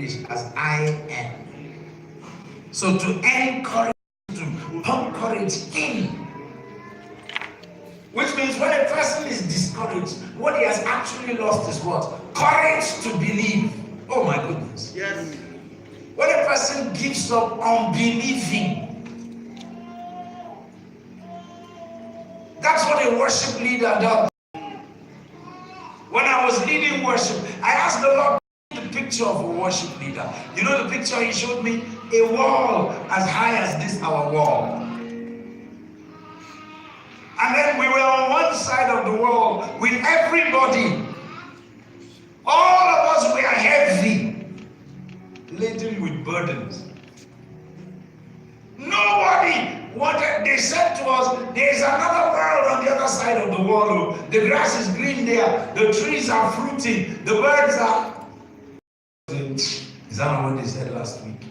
as I am. So to encourage, to pump courage in, which means when a person is discouraged, what he has actually lost is what? Courage to believe. Oh my goodness. Yes. When a person gives up on believing, that's what a worship leader does. When I was leading worship, I asked the Lord the picture of a worship leader. You know the picture he showed me? A wall as high as this, our wall. And then we were on one side of the wall with everybody. All of us were heavy, laden with burdens. Nobody wanted. They said to us, there's another world on the other side of the wall. The grass is green there. The trees are fruiting. The birds are... Is that not what they said last week?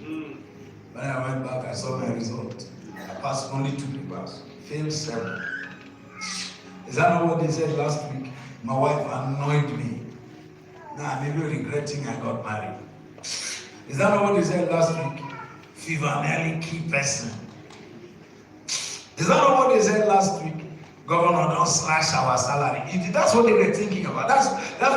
When I went back, I saw my result. I passed only 2 papers. Failed 7. Is that not what they said last week? My wife annoyed me. Now I'm maybe regretting I got married. Is that not what they said last week? Fever nearly key person. Is that not what they said last week? Governor, don't slash our salary. That's what they were thinking about. That's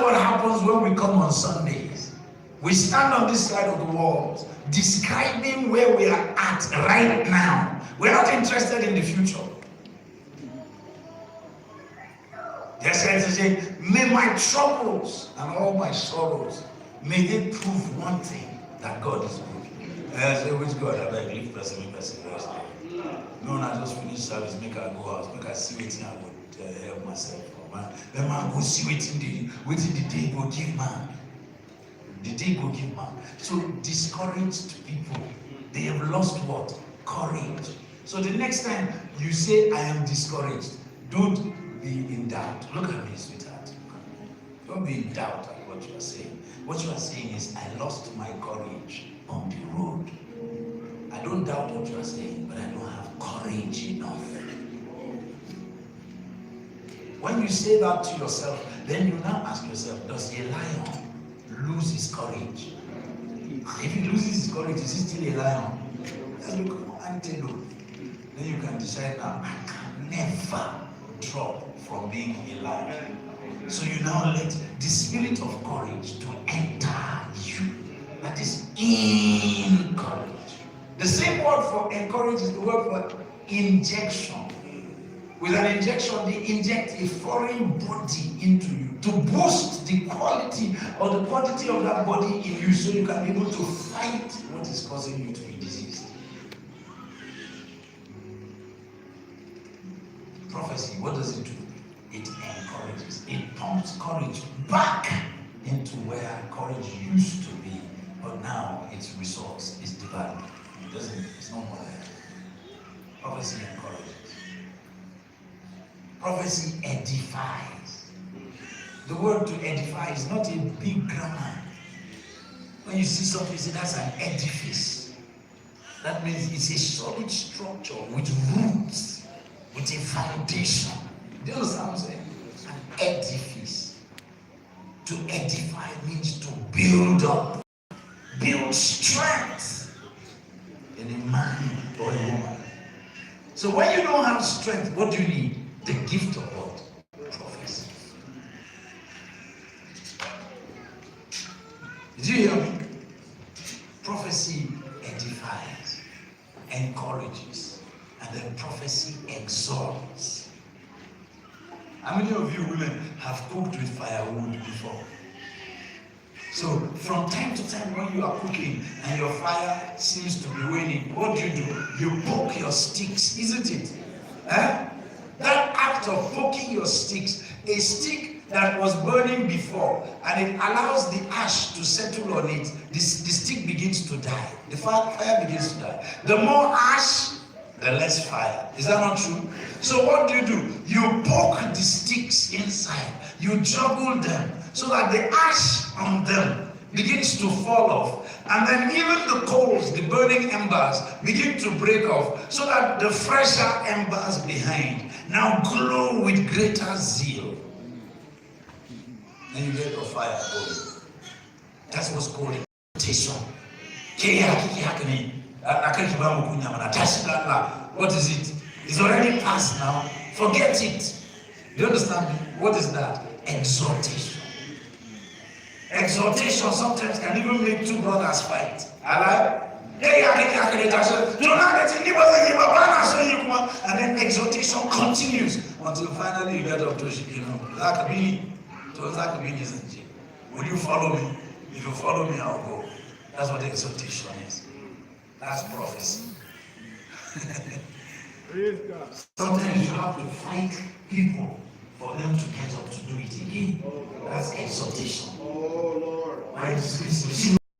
what happens when we come on Sundays. We stand on this side of the walls, describing where we are at right now. We're not interested in the future. They say, may my troubles and all my sorrows, may they prove one thing, that God is good. I say, which God? I beg, leave person, rest. No, I just finish service, make her go out, make her see waiting, I would help myself. Then man go see waiting the day go give man. The day go give man. So discouraged people, they have lost what? Courage. So the next time you say, I am discouraged, don't be in doubt. Look at me, sweetheart. Don't be in doubt at what you are saying. What you are saying is, I lost my courage on the road. I don't doubt what you are saying, but I don't have courage enough. When you say that to yourself, then you now ask yourself, does a lion lose his courage? If he loses his courage, is he still a lion? Let's look at antelope. Then you can decide now, I can never drop from being a lion. So you now let the spirit of courage to enter you. That is in courage. The same word for encourage is the word for injection. With an injection, they inject a foreign body into you to boost the quality or the quantity of that body in you so you can be able to fight what is causing you to be diseased. Prophecy, what does it do? It encourages. It pumps courage back into where courage used to be, but now its resource is divided. It's no more there. Prophecy encourages. Prophecy edifies. The word to edify is not a big grammar. When you see something, you say that's an edifice. That means it's a solid structure with roots, with a foundation. Do you understand what I'm saying? An edifice. To edify means to build up, build strength in a man or a woman. So when you don't have strength, what do you need? The gift of what? Prophecy. Did you hear me? Prophecy edifies, encourages, and then prophecy exalts. How many of you women have cooked with firewood before? So from time to time when you are cooking and your fire seems to be waning, what do? You poke your sticks, isn't it? That act of poking your sticks, a stick that was burning before, and it allows the ash to settle on it, the stick begins to die. The fire begins to die. The more ash, the less fire. Is that not true? So what do? You poke the sticks inside. You juggle them so that the ash on them begins to fall off. And then even the coals, the burning embers, begin to break off so that the fresher embers behind now glow with greater zeal. And you get your fire going. That's what's called exhortation. What is it? It's already past now. Forget it. Do you understand me? What is that? Exhortation. Exhortation sometimes can even make two brothers fight. And then exhortation continues until finally you get up to will you follow me? If you follow me, I'll go. That's what exhortation is. That's prophecy. Sometimes you have to fight people for them to get up to do it again. That's exhortation. Oh Lord.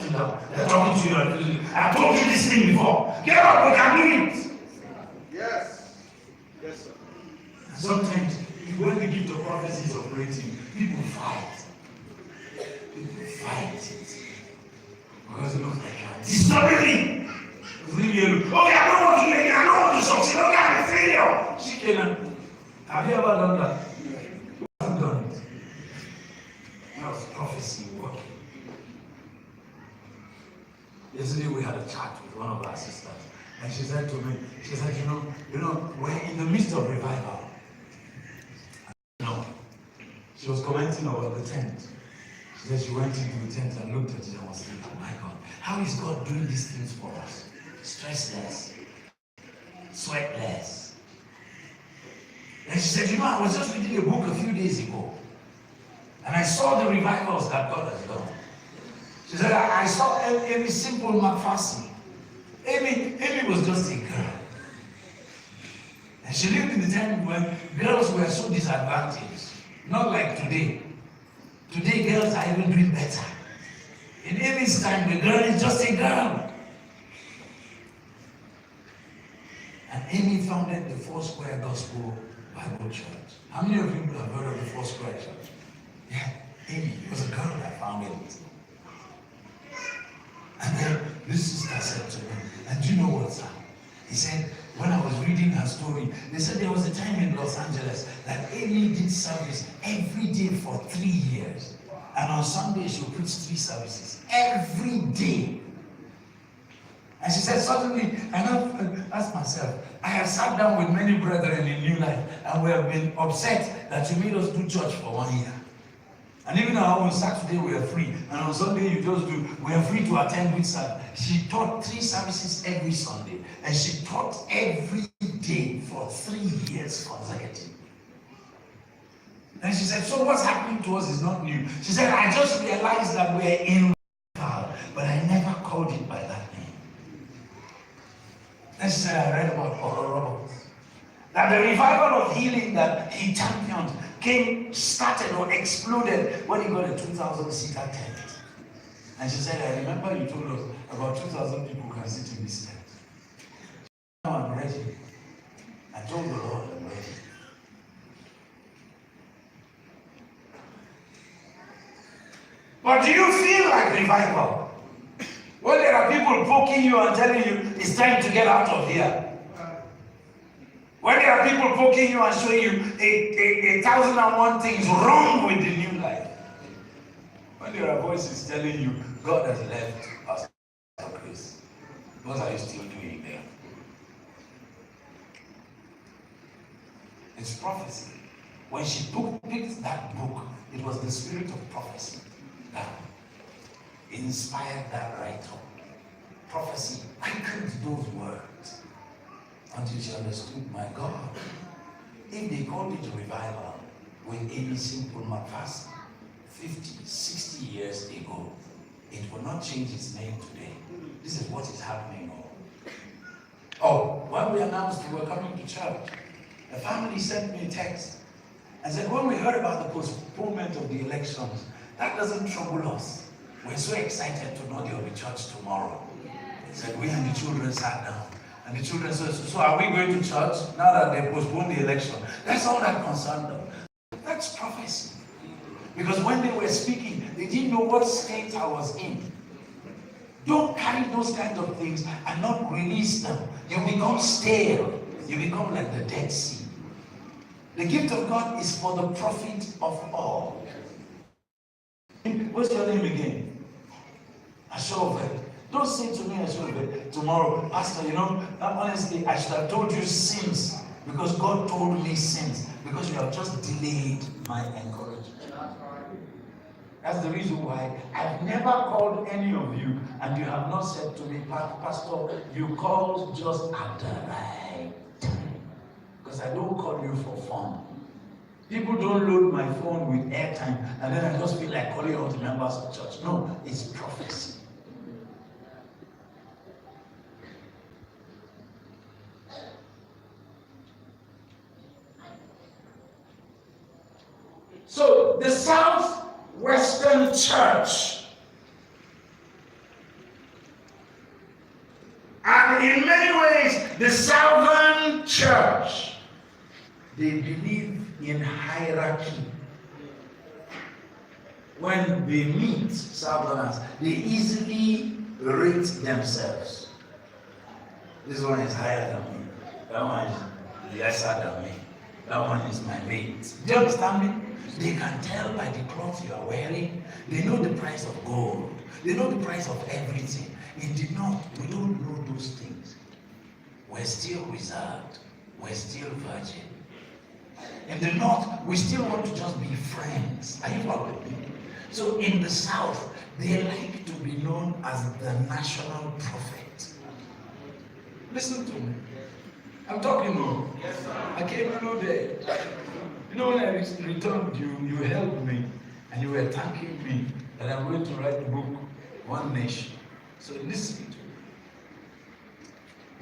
They're talking to you. I told you this thing before. Get up, we can do it. Yes. Yes, sir. Sometimes when the gift of prophecy is operating, people fight. People fight it. Because it looks like you're disturbing me. Okay, I don't want to make it, I don't want to succeed, okay, I'm a failure. Have you ever done that? Who hasn't done it? That was prophecy working. Yesterday we had a chat with one of our sisters, and she said to me, she said, you know, we're in the midst of revival. She was commenting about the tent. She said she went into the tent and looked at it and was thinking, oh my God, how is God doing these things for us? Stressless, sweatless. And she said, I was just reading a book a few days ago, and I saw the revivals that God has done. She said, I saw Amy Simple McPherson. Amy was just a girl. And she lived in the time when girls were so disadvantaged. Not like today. Today, girls are even doing better. In Amy's time, the girl is just a girl. And Amy founded the Foursquare Gospel Bible Church. How many of you have heard of the Foursquare Church? Yeah, Amy was a girl that founded it. And then this sister said to me, and do you know what's up? He said, when I was reading her story, they said there was a time in Los Angeles that Amy did service every day for 3 years. And on Sunday, she would preach 3 services every day. And she said, suddenly, I asked myself, I have sat down with many brethren in New Life, and we have been upset that you made us do church for 1 year. And even on Saturday we are free, and on Sunday we are free to attend with service. She taught 3 services every Sunday, and she taught every day for 3 years consecutive. And she said, so what's happening to us is not new. She said, I just realized that we're in revival, but I never called it by that name. And she said, I read about Oral Roberts. That the revival of healing that he championed started or exploded when he got a 2,000-seater tent. And she said, I remember you told us about 2,000 people can sit in this tent. Now I'm ready. I told the Lord I'm ready. But do you feel like revival? When there are people poking you and telling you it's time to get out of here. When there are people poking you and showing you 1,001 things wrong with the new life. When there are voices telling you God has left us for grace. What are you still doing there? It's prophecy. When she picked that book, it was the spirit of prophecy that inspired that writer. Prophecy quickened those words until she understood, my God, if they called it revival with Amy Simple McPherson 50, 60 years ago, it will not change its name today. This is what is happening. When we announced we were coming to church, the family sent me a text and said, when we heard about the postponement of the elections, that doesn't trouble us. We're so excited to know there will be church tomorrow. Said, we and the children sat down. And the children said, so are we going to church now that they postponed the election? That's all that concerned them. That's prophecy. Because when they were speaking, they didn't know what state I was in. Don't carry those kinds of things and not release them. You become stale. You become like the Dead Sea. The gift of God is for the profit of all. What's your name again? A show of it. Don't say to me a show of it tomorrow, Pastor, honestly, I should have told you since, because God told me since, because you have just delayed my encouragement. That's the reason why I've never called any of you and you have not said to me, Pastor, you called just at the right time. Because I don't call you for fun. People don't load my phone with airtime and then I just feel like calling all the members of church. No, it's prophecy. So the Southwestern Church, and in many ways the Southern Church, they believe in hierarchy. When they meet Southerners, they easily rate themselves. This one is higher than me. That one is lesser than me. That one is my mate. Do you understand me? They can tell by the clothes you are wearing. They know the price of gold. They know the price of everything. We don't know those things. We're still reserved. We're still virgin. In the North, we still want to just be friends. Are you following me? So in the South, they like to be known as the national prophet. Listen to me. I'm talking now. Yes, sir. I came there. When I returned, you helped me and you were thanking me that I'm going to write the book, One Nation. So listen to me.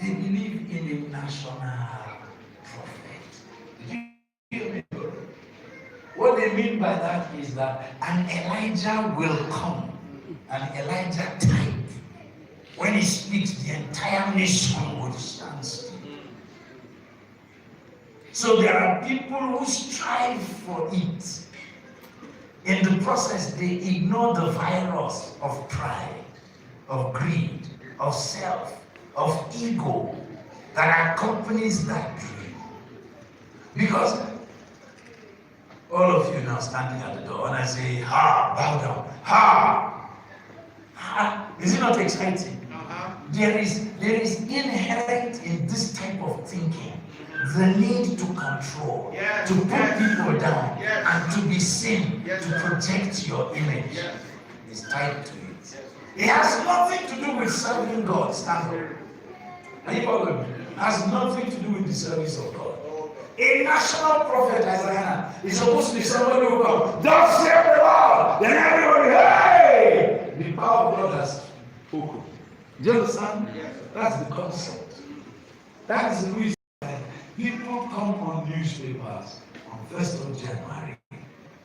They believe in a national prophet. Did you hear me? What they mean by that is that an Elijah will come, an Elijah type. When he speaks, the entire nation will stand still. So there are people who strive for it. In the process, they ignore the virus of pride, of greed, of self, of ego that accompanies that dream. Because all of you now standing at the door, and I say, ha, bow down, ha, ha. Is it not exciting? There is inherent in this type of thinking the need to control, to put people down, and to be seen, to project your image. It's tied to it. It has nothing to do with serving God. Stand. Are you following me? It has nothing to do with the service of God. A national prophet, Isaiah, is supposed to be somebody who comes, thus saith the Lord. Then everybody, hey! The power of God has spoken. Do you understand? That's the concept. That is the reason why people come on newspapers on 1st of January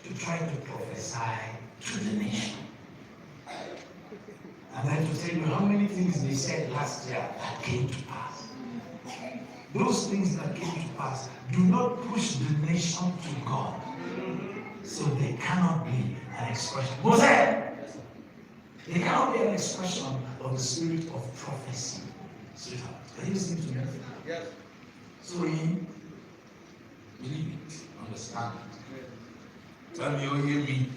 to try to prophesy to the nation. And then to tell you how many things they said last year that came to pass. Those things that came to pass do not push the nation to God. So they cannot be an expression. Moses! They cannot be an expression of the spirit of prophecy. Sweetheart, are you listening to me? Yes. So we believe it, understand it. Tell me you hear me.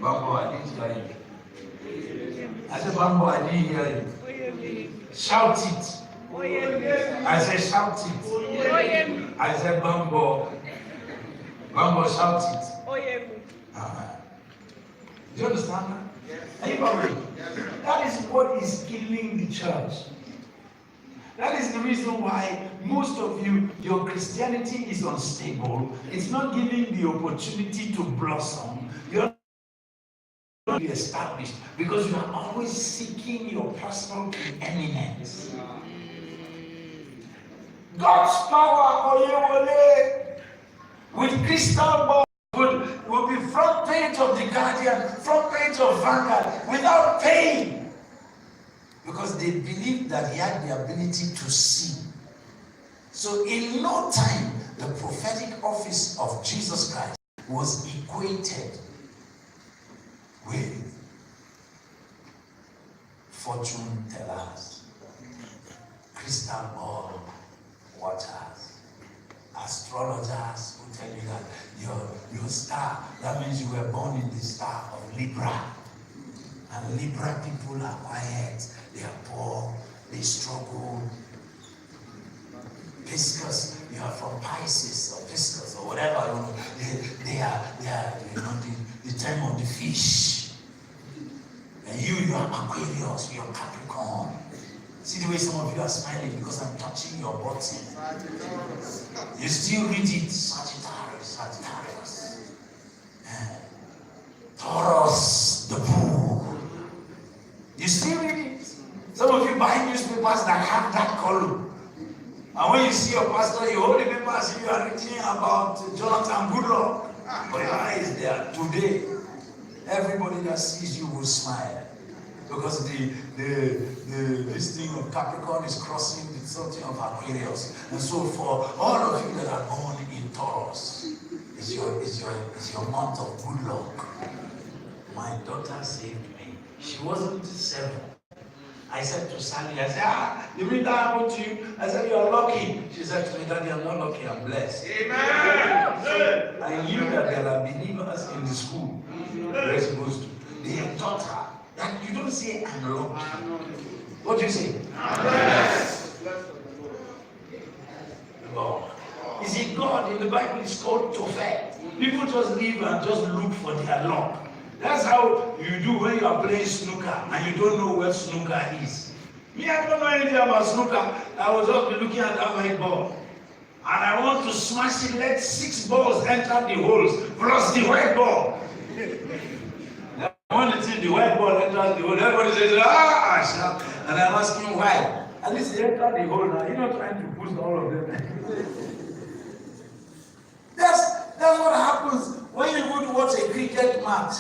Bambo, I didn't hear you. I said, Bambo, I didn't hear you. Shout it. I said, shout it. I said, Bambo. Bambo, shout it. Do you understand that? Are you following? That is what is killing the church. That is the reason why most of you, your Christianity is unstable. It's not giving the opportunity to blossom. You're not established because you are always seeking your personal preeminence. God's power, with crystal ball, will be front page of the Guardian, front page of Vanguard, without paying. Because they believed that he had the ability to see. So in no time, the prophetic office of Jesus Christ was equated with fortune tellers, crystal ball watchers, astrologers who tell you that your star, that means you were born in the star of Libra. And liberal people are quiet, they are poor, they struggle. Piscus, you are from Pisces or Piscus or whatever, you know, they are you know, the time of the fish. And you are Aquarius, you are Capricorn. See the way some of you are smiling because I'm touching your button. You still read it, Sagittarius. Taurus, the bull. You still read it. Some of you buy newspapers that have that column. And when you see your pastor, you hold the papers, you are reading about Jonathan Goodluck. But your eyes there. Today, everybody that sees you will smile. Because this thing of Capricorn is crossing with something of Aquarius. And so for all of you that are born in Taurus, it's your month of good luck. My daughter saved me. She wasn't 7. I said to Sally, I said, you mean that happened to you? I said, you are lucky. She said to me, Daddy, I'm not lucky, I'm blessed. Amen. I knew that there are believers in the school where it's supposed to. They have taught her that you don't say I'm lucky. What do you say? I'm blessed. God. You see, God in the Bible is called Tophet. People just live and just look for their luck. That's how you do when you are playing snooker and you don't know what snooker is. Me, I don't know anything about snooker. I was just looking at that white ball. And I want to smash it, let 6 balls enter the holes, plus the white ball. I want to see the white ball enter the hole. Everybody says, and I'm asking why. At least they enter the hole now. You're not trying to push all of them. That's what happens when you go to watch a cricket match.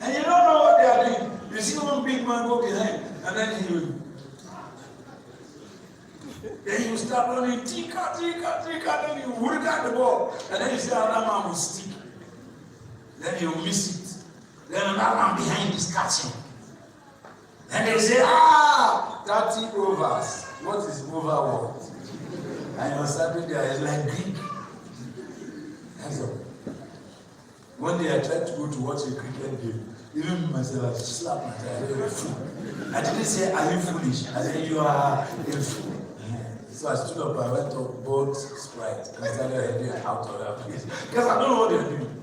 And you don't know what they are doing. You see one big man go behind, and then you start running, tika, then you whip at the ball, and then you see another man will stick. Then you miss it. Then another man behind is catching. Then they say, 30 overs. What is over what? And you're standing there, it's like Greek. That's all. One day I tried to go to watch a cricket game. Even myself, I slapped my tire. I didn't say, are you foolish? I said, you are a fool. So I stood up, I went up, bought Sprite, and started heading out of that place. Because I don't know what they're doing.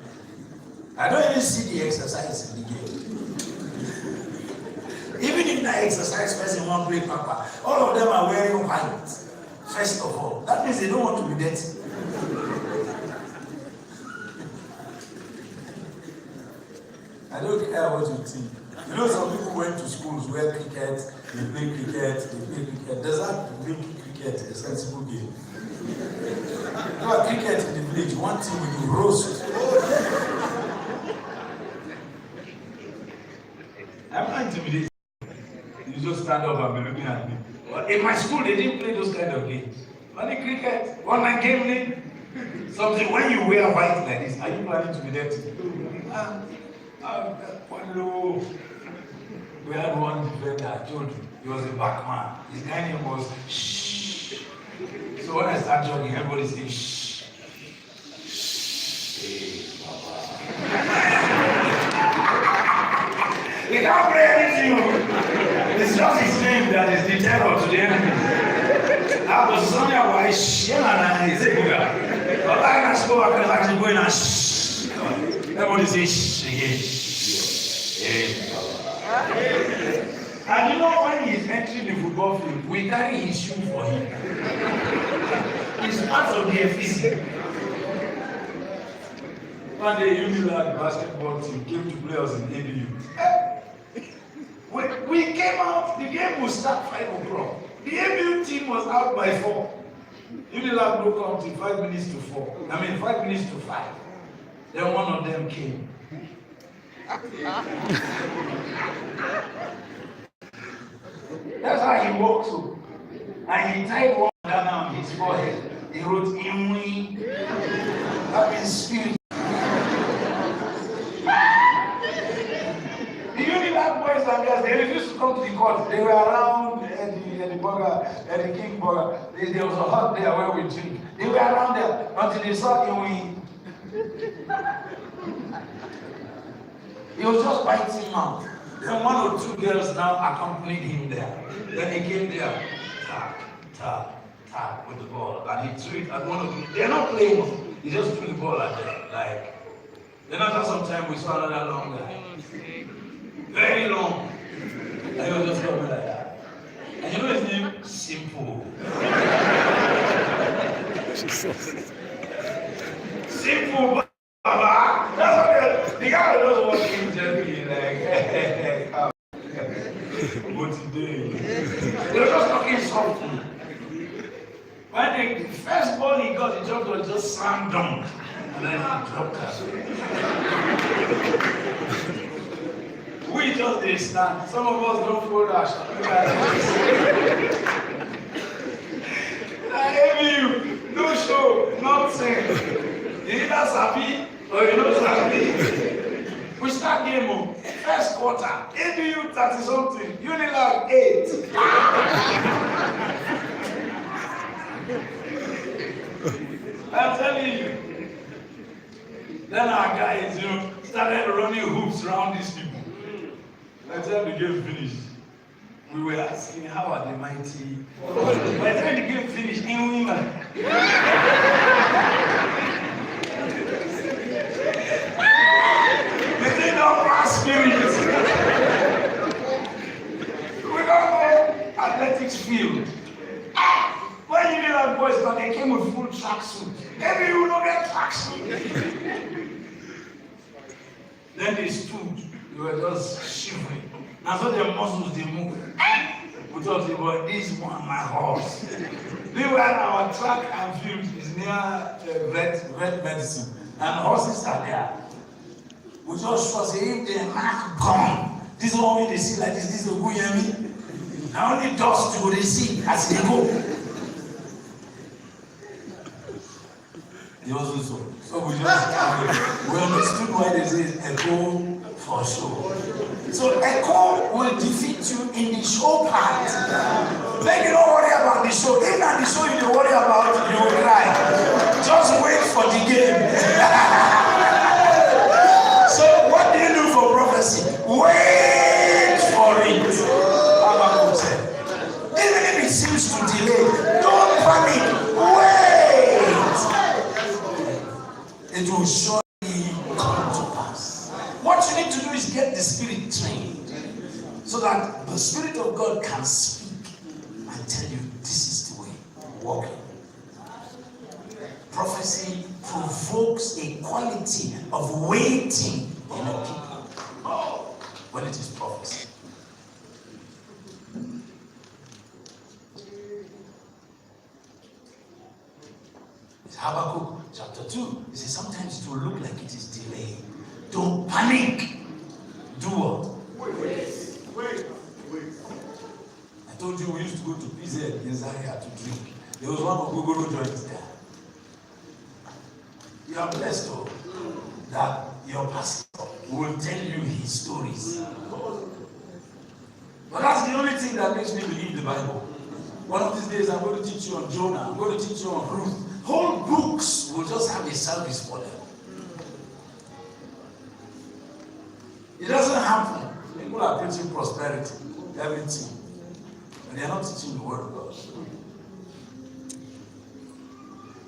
I don't even see the exercise in the game. Even if that exercise person won't play Papa, all of them are wearing white. First of all, that means they don't want to be dirty. I don't care what you think. You know, some people went to schools where cricket, they play cricket. Does that make cricket a sensible game? You know, cricket in the village, one thing we do, roast. I'm not intimidated. You just stand up and be looking at me. But in my school, they didn't play those kind of games. Only cricket, one-night game league. Something, when you wear white like this, are you planning to be dirty? We had one defender, I told you, he was a back man. His guy name was Shh. So when I start jogging, everybody says Shh. Shh. Papa. He can't play anything. It's just his name that is the terror to the enemy. I was sorry about Shh. He's a good guy. But I can go, I can actually go in and Shh. Everybody says Shh again. And you know, when he's entering the football field, we carry his shoe for him. It's part of the efficiency. One day, Unilag basketball team came to play us in ABU. We came out, the game will start 5 o'clock. The ABU team was out by 4. Unilag broke out in 5 minutes to 4. 5 minutes to 5. Then one of them came. That's how he walks up. And he tied one down on his forehead. He wrote Imwi. That means spirit. The Unilag boys and girls, they refused to come to the court. They were around Eddie King Burger. There was a hut there where we drink. They were around there until they saw Imwi. He was just biting mouth. Then one or two girls now accompanied him there. Then he came there, tap, tap, tap with the ball. And he threw it at one of them. They're not playing. He just threw the ball at them. Like, then after some time, we saw another long guy. Very long. And he was just coming like that. And you know his name? Simple. Simple, Baba. That's what the guy was walking gently, like, what today? They were just talking softly. When the first ball he got, the jump was just slam dunk. And then he dropped us. We just did stand. Some of us don't follow that. I hate you. No show, nothing. You either sabi or you don't sabi. We start game first quarter. ABU 30 something. Unilag 8. I'm telling you. Then our guys, started running hoops around these people. By the time the game finished, we were asking, how are the mighty? By the time the game finished, in women. They did not pass spirits. We got the athletics field. When you did that boys, but they came with full tracksuit. Maybe you don't get tracksuit. Then they stood. They were just shivering. And so their muscles, they moved. We thought about this one, my horse. Meanwhile, our track and field is near vet medicine. And horses are there. We just was saying, they mark gone. This is what they see like this is a good yummy. Now only dust will they see as they go. It wasn't so. So we just we understood why they say echo for show. So echo will defeat you in the show part. Then you don't worry about the show. Even at the show you don't worry about, you will cry. Just wait for the game. So what do you do for prophecy? Wait for it. Habakkuk said. Even if it seems to delay, don't panic. Wait. It will surely come to pass. What you need to do is get the spirit trained so that the Spirit of God can speak and tell you this is the way. Walk it. Prophecy provokes a quality of waiting in a people when it is prophecy. Habakkuk chapter 2. He says sometimes it will look like it is delayed. Don't panic. Do what? Wait. I told you we used to go to PZ in Zaria to drink. There was one of Google joints there. You are blessed though that your pastor will tell you his stories. But that's the only thing that makes me believe the Bible. One of these days I'm going to teach you on Jonah. I'm going to teach you on Ruth. Whole books will just have a service for them. It doesn't happen. People are preaching prosperity, everything. And they are not teaching the word of God.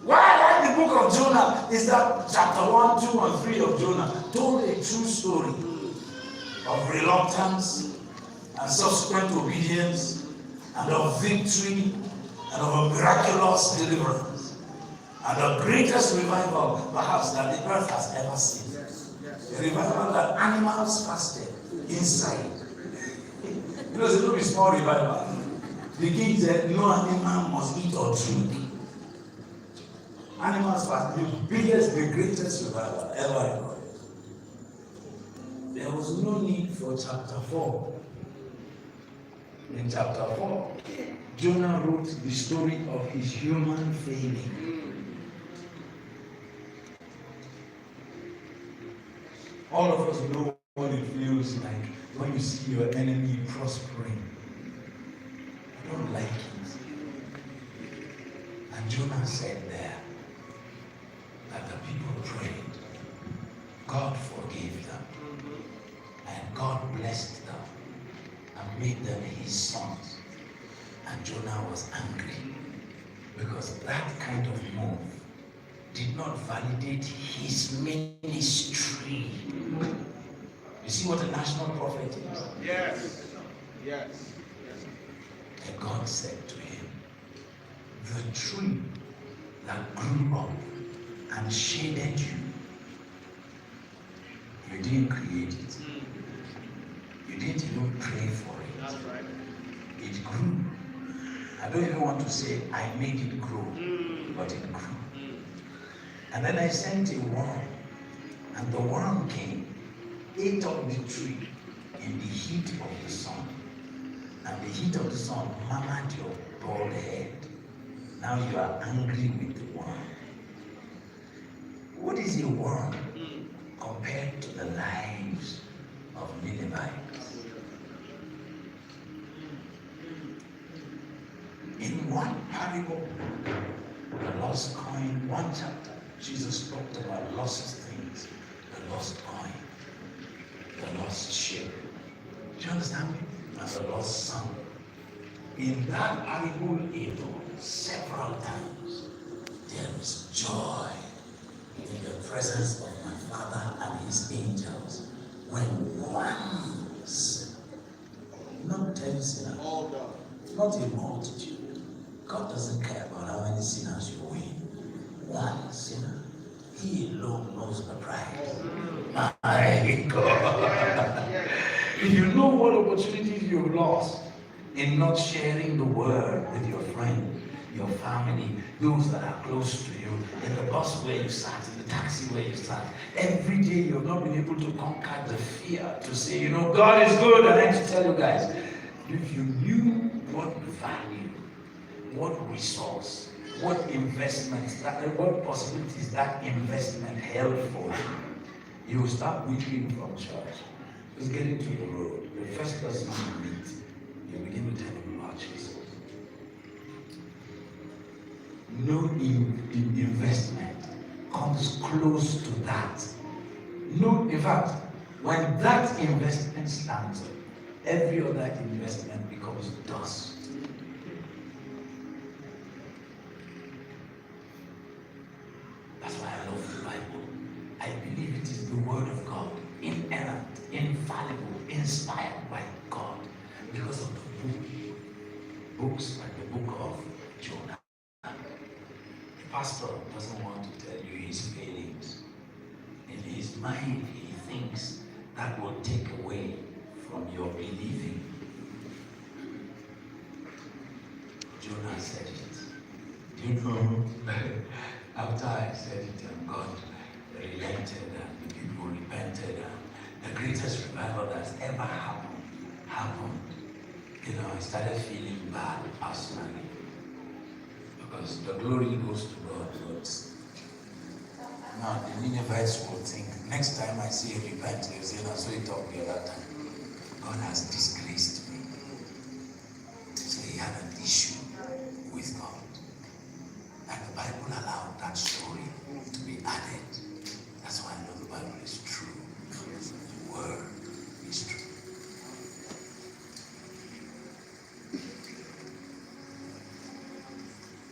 Why I like the book of Jonah is that chapter 1, 2, and 3 of Jonah told a true story of reluctance and subsequent obedience and of victory and of a miraculous deliverance. And the greatest revival, perhaps, that the earth has ever seen. A revival that animals fasted inside. You know, it's a very small revival. The king said, no animal must eat or drink. Animals fast, the biggest, the greatest revival ever recorded. There was no need for chapter 4. In chapter 4, Jonah wrote the story of his human failing. All of us know what it feels like when you see your enemy prospering. You don't like it. And Jonah said there that the people prayed. God forgave them. And God blessed them. his sons. And Jonah was angry because that kind of move did not validate his ministry. You see what a national prophet is? Yes. Yes. And God said to him, the tree that grew up and shaded you, you didn't create it. You didn't even pray for it. That's right. It grew. I don't even want to say I made it grow, but it grew. And then I sent a worm, and the worm came, ate up the tree in the heat of the sun. And the heat of the sun hammered your bald head. Now you are angry with the worm. What is a worm compared to the lives of Ninevites? In one parable, the lost coin, one chapter, Jesus talked about lost things, the lost coin, the lost sheep. Do you understand me? And the lost son. In that parable alone, several times, there is joy in the presence of my Father and his angels when one sinner, not 10 sinners, All done. not a multitude. God doesn't care about how many sinners you win. One sinner, he alone knows the price. My God. If you know what opportunities you've lost in not sharing the word with your friend, your family, those that are close to you, in the bus where you sat, in the taxi where you sat, every day you've not been able to conquer the fear to say, you know, God is good. And I have to tell you guys, if you knew what value, what resource, what investments, what possibilities that investment held for you, you will start withdrawing from church. Just get into the road. The first person you meet, you begin to tell him about Jesus. No investment comes close to that. No, in fact, when that investment stands up, every other investment becomes dust. That's why I love the Bible. I believe it is the Word of God, inerrant, infallible, inspired by God, because of the books like the book of Jonah. The pastor doesn't want to tell you his failings. In his mind, he thinks that will take away from your believing. Jonah said it. Do you know? After I said it, and God relented, and the people repented, and the greatest revival that's ever happened. You know, I started feeling bad personally, because the glory goes to God. But now the Ninevites will think, next time I see a repent, they'll say, no, so he talked the other time. God has disgraced me. So he had an issue with God. And the Bible allowed that story to be added. That's why I know the Bible is true. The word is true.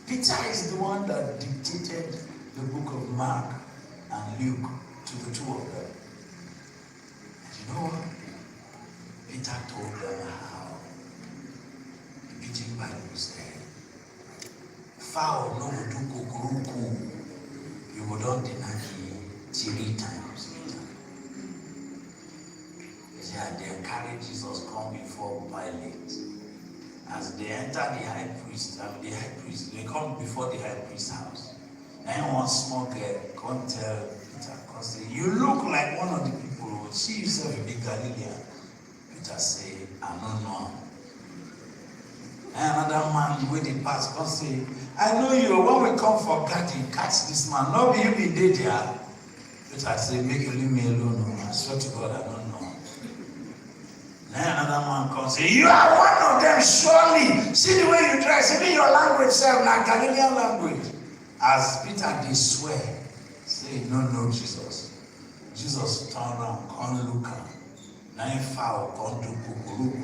Peter is the one that dictated the book of Mark and Luke to the two of them. And you know what? Peter told them how the Pidgin Bible said, fowl no do kukuruku, you will not deny me 3 times later. They encouraged Jesus come before Pilate. As they enter the high priest, they come before the high priest's house. And one small girl come tell Peter, come say, you look like one of the people, see yourself a big Galilean. Peter say, I don't know. And another man with the pass come say, I know you, when we come for garden, catch this man, no be you be dead there. Peter say, make you leave me alone, I swear to God, I don't know. Then another man comes say, you are one of them, surely. See the way you dress, even your language self, like Galilean language. As Peter did swear, say, no, Jesus. Jesus turn around, come look at. Now foul, come to kukuruku.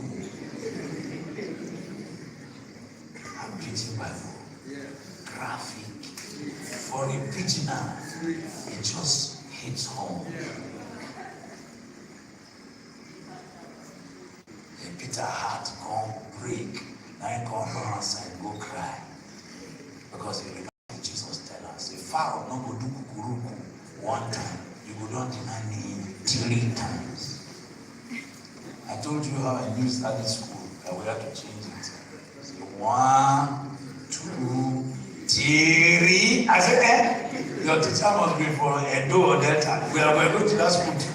preaching Bible. Graphic. For a preacher, it just hits home. And Peter had to come break. Now he come outside and go cry. Because he remember Jesus tell us, a fowl no go do kukuruku one time, you go don't deny me 3 times. I told you how I knew study school, that we had to change it. So 1, 2, 3. I said, your teacher must be for Edo or Delta. We are going to that school too.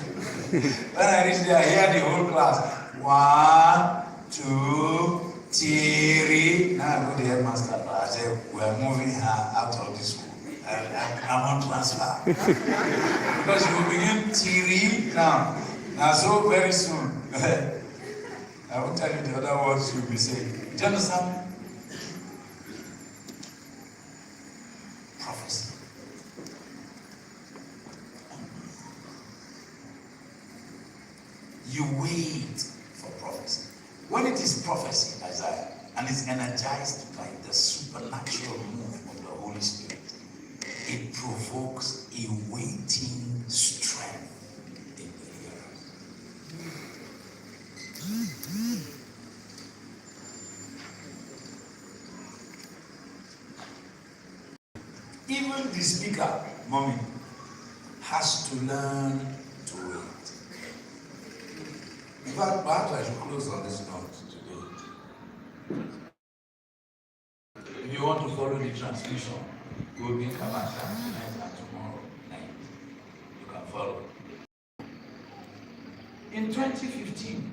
When I reached there, I hear the whole class. 1, 2, 3. Now I go to the headmaster. I said, we are moving her out of this school. I'm on transfer. Because you will begin 3 now. Now so very soon. I will tell you the other words you'll be saying. Do you understand? Prophecy. You wait for prophecy. When it is prophecy, Isaiah, and it's energized by the supernatural move of the Holy Spirit, it provokes a waiting strength in the hearer. Even the speaker, mommy, has to learn to wait. In fact, perhaps I should close on this note today. If you want to follow the transmission, we'll be in Kamasha tonight and tomorrow night. You can follow. In 2015,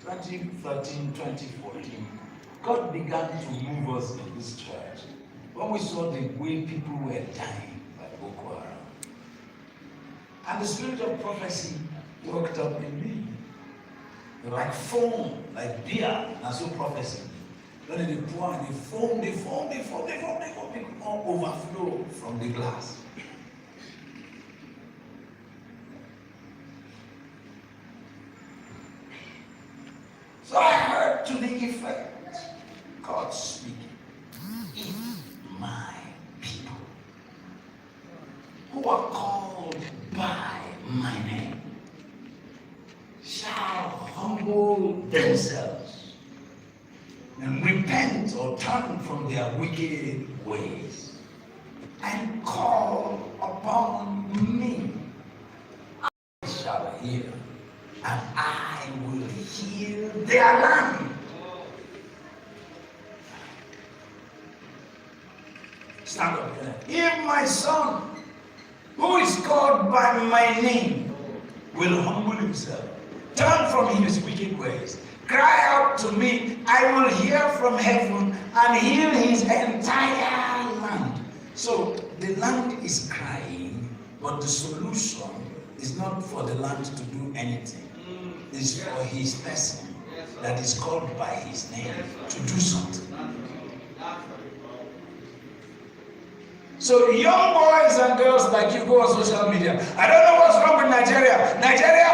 2013, 2014, God began to move us in this church when we saw the way people were dying by Boko Haram. And the spirit of prophecy worked up in me. Like foam, like beer, and so prophecy. When they pour and they foam, they all overflow from the glass. So I heard to the effect, God speaking, if my people who are called by my name shall humble themselves and repent or turn from their wicked ways and call upon me, I shall hear, and I will heal their land. Stand up there. If my son, who is called by my name, will humble himself, turn from his wicked ways, cry out to me, I will hear from heaven and heal his entire land. So the land is crying, but the solution is not for the land to do anything. It's for his person that is called by his name to do something. So young boys and girls like you go on social media. I don't know what's wrong with Nigeria. Nigeria.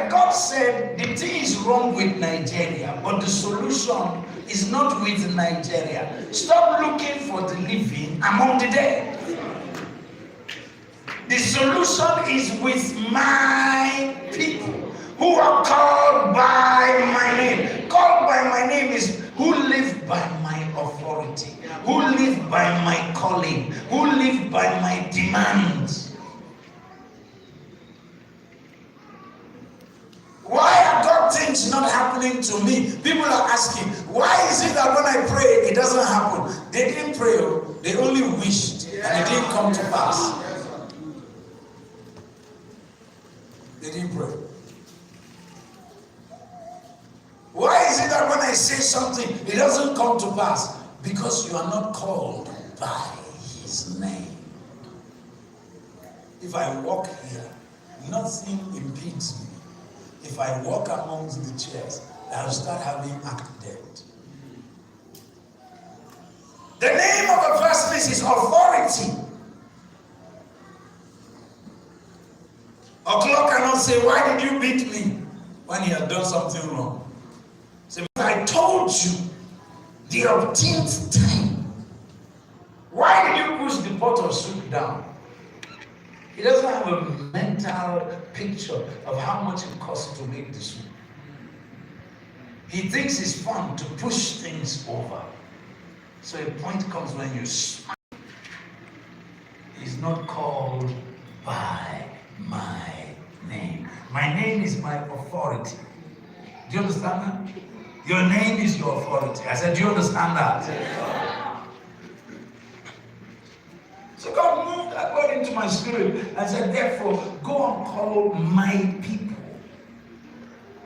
God said the thing is wrong with Nigeria, but the solution is not with Nigeria. Stop looking for the living among the dead. The solution is with my people who are called by my name. Called by my name is who live by my authority, who live by my calling, who live by my demands. Why are God things not happening to me? People are asking, why is it that when I pray, it doesn't happen? They didn't pray, they only wished, and it didn't come to pass. They didn't pray. Why is it that when I say something, it doesn't come to pass? Because you are not called by his name. If I walk here, nothing impedes me. If I walk amongst the chairs, I'll start having accident. The name of the person is his authority. A clock cannot say, why did you beat me? When he had done something wrong. Say, I told you, the 18th time. Why did you push the pot of soup down? He doesn't have a mental picture of how much it costs to make the soup. He thinks it's fun to push things over. So a point comes when you smile. He's not called by my name. My name is my authority. Do you understand that? Your name is your authority. I said, do you understand that? Yes. So God moved that word into my spirit and said, therefore, go and call my people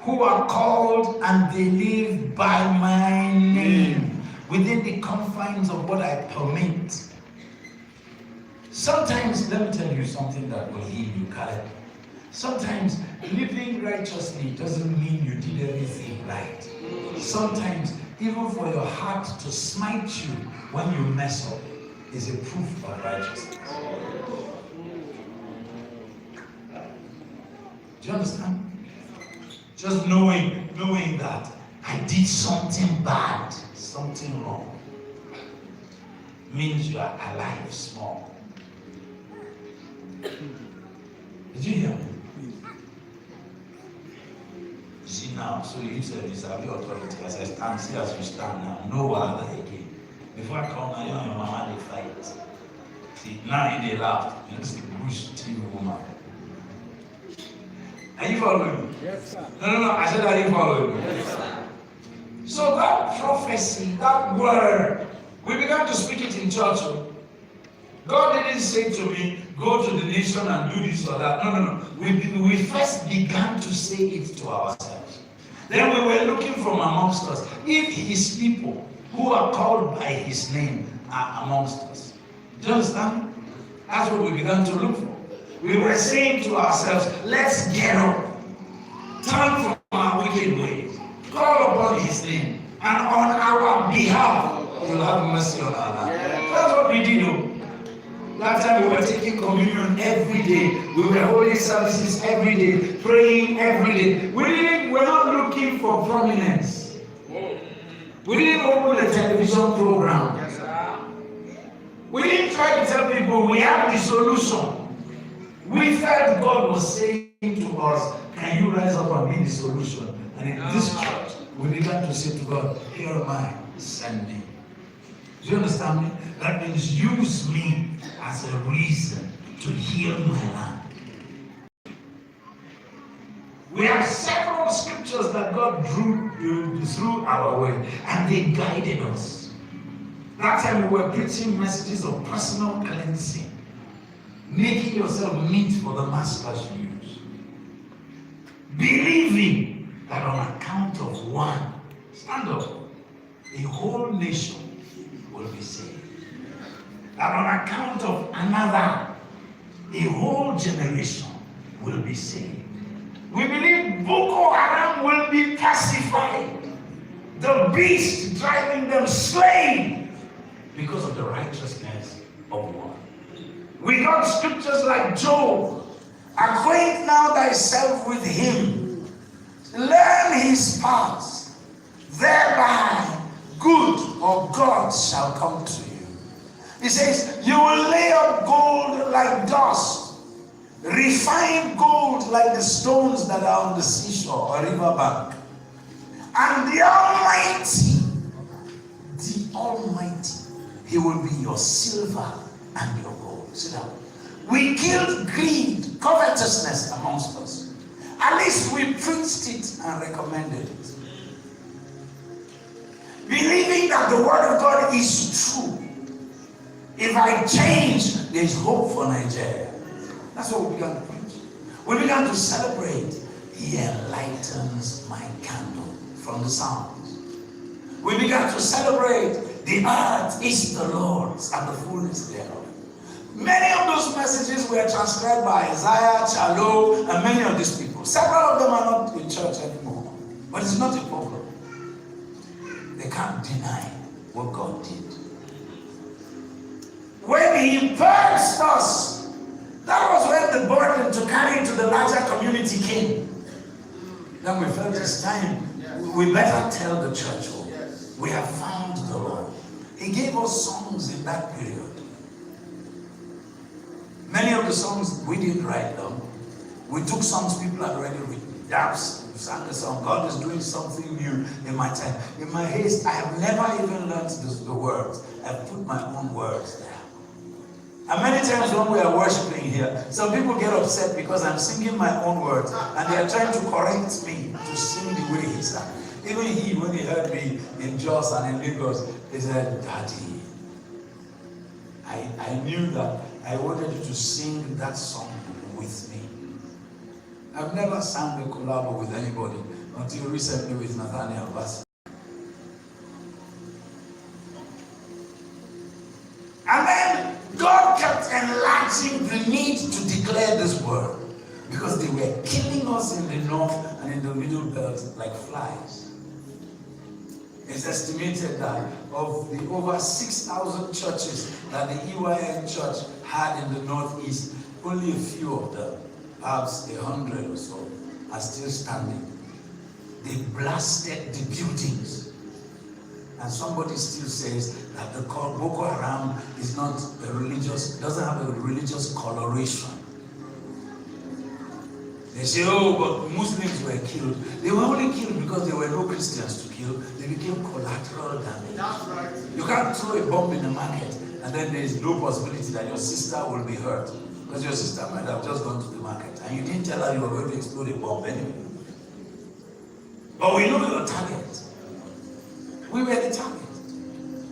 who are called and they live by my name within the confines of what I permit. Sometimes, let me tell you something that will heal you, Caleb. Sometimes living righteously doesn't mean you did everything right. Sometimes even for your heart to smite you when you mess up is a proof of righteousness. Do you understand? Just knowing that I did something bad, something wrong, means you are alive small. Did you hear me? You see now, so you said this, I have your authority. As I stand, see as you stand now, no other again. Before I come now, you and your mama, they fight. See, now they laugh. You know, see the bush TV woman. Are you following me? Yes, sir. No, I said, are you following me? Yes, sir. So that prophecy, that word, we began to speak it in church. God didn't say to me, go to the nation and do this or that. No. We first began to say it to ourselves. Then we were looking from amongst us. If his people who are called by his name are amongst us. Do you understand? That's what we began to look for. We were saying to ourselves, let's get up. Turn from our wicked ways. Call upon his name. And on our behalf, he will have mercy on our lives. That's what we did. That time we were taking communion every day. We were holding services every day, praying every day. We're not looking for prominence. We didn't open a television program. We didn't try to tell people we have the solution. We felt God was saying to us, can you rise up and be the solution? And in this church, we began to say to God, here am I, send me. Do you understand me? That means use me as a reason to heal my land. We have several scriptures that God drew through our way, and they guided us. That time we were preaching messages of personal cleansing, making yourself meet for the master's use, believing that on account of one, stand up, a whole nation will be saved. That on account of another, a whole generation will be saved. We believe Boko Haram will be pacified. The beast driving them slain because of the righteousness of one. We got scriptures like Job. Acquaint now thyself with him. Learn his paths. Thereby good or God shall come to you. He says, you will lay up gold like dust, refined gold like the stones that are on the seashore or riverbank. And the Almighty, he will be your silver and your gold. Sit down. We killed greed, covetousness amongst us. At least we preached it and recommended it. Believing that the word of God is true. If I change, there is hope for Nigeria. That's what we began to preach. We began to celebrate. He enlightens my candle from the Psalms. We began to celebrate. The earth is the Lord's and the fullness thereof. Many of those messages were transcribed by Isaiah, Chalo, and many of these people. Several of them are not in church anymore. But it's not a problem. They can't deny what God did. When he purged us, that was when the burden to carry into the larger community came. Then we felt it's time. We better tell the church, we have found the Lord. He gave us songs in that period. Many of the songs we didn't write them. We took songs people had already written. Daps sang a song. God is doing something new in my time. In my haste, I have never even learned the words. I've put my own words there. And many times when we are worshiping here, some people get upset because I'm singing my own words and they are trying to correct me to sing the way he sang. Even he, when he heard me in Jos and in Lagos, he said, Daddy, I knew that I wanted you to sing that song with me. I've never sang a collabo with anybody until recently with Nathaniel Bassey. And then God kept enlarging the need to declare this word because they were killing us in the north and in the middle belt like flies. It's estimated that of the over 6,000 churches that the EYN church had in the northeast, only a few of them, perhaps 100 or so, are still standing. They blasted the buildings. And somebody still says that the Boko Haram is not a religious, doesn't have a religious coloration. They say, oh, but Muslims were killed. They were only killed because there were no Christians to kill. They became collateral damage. That's right. You can't throw a bomb in the market and then there is no possibility that your sister will be hurt. Because your sister might have just gone to the market and you didn't tell her you were going to explode a bomb anyway. But we know your target. We were the target.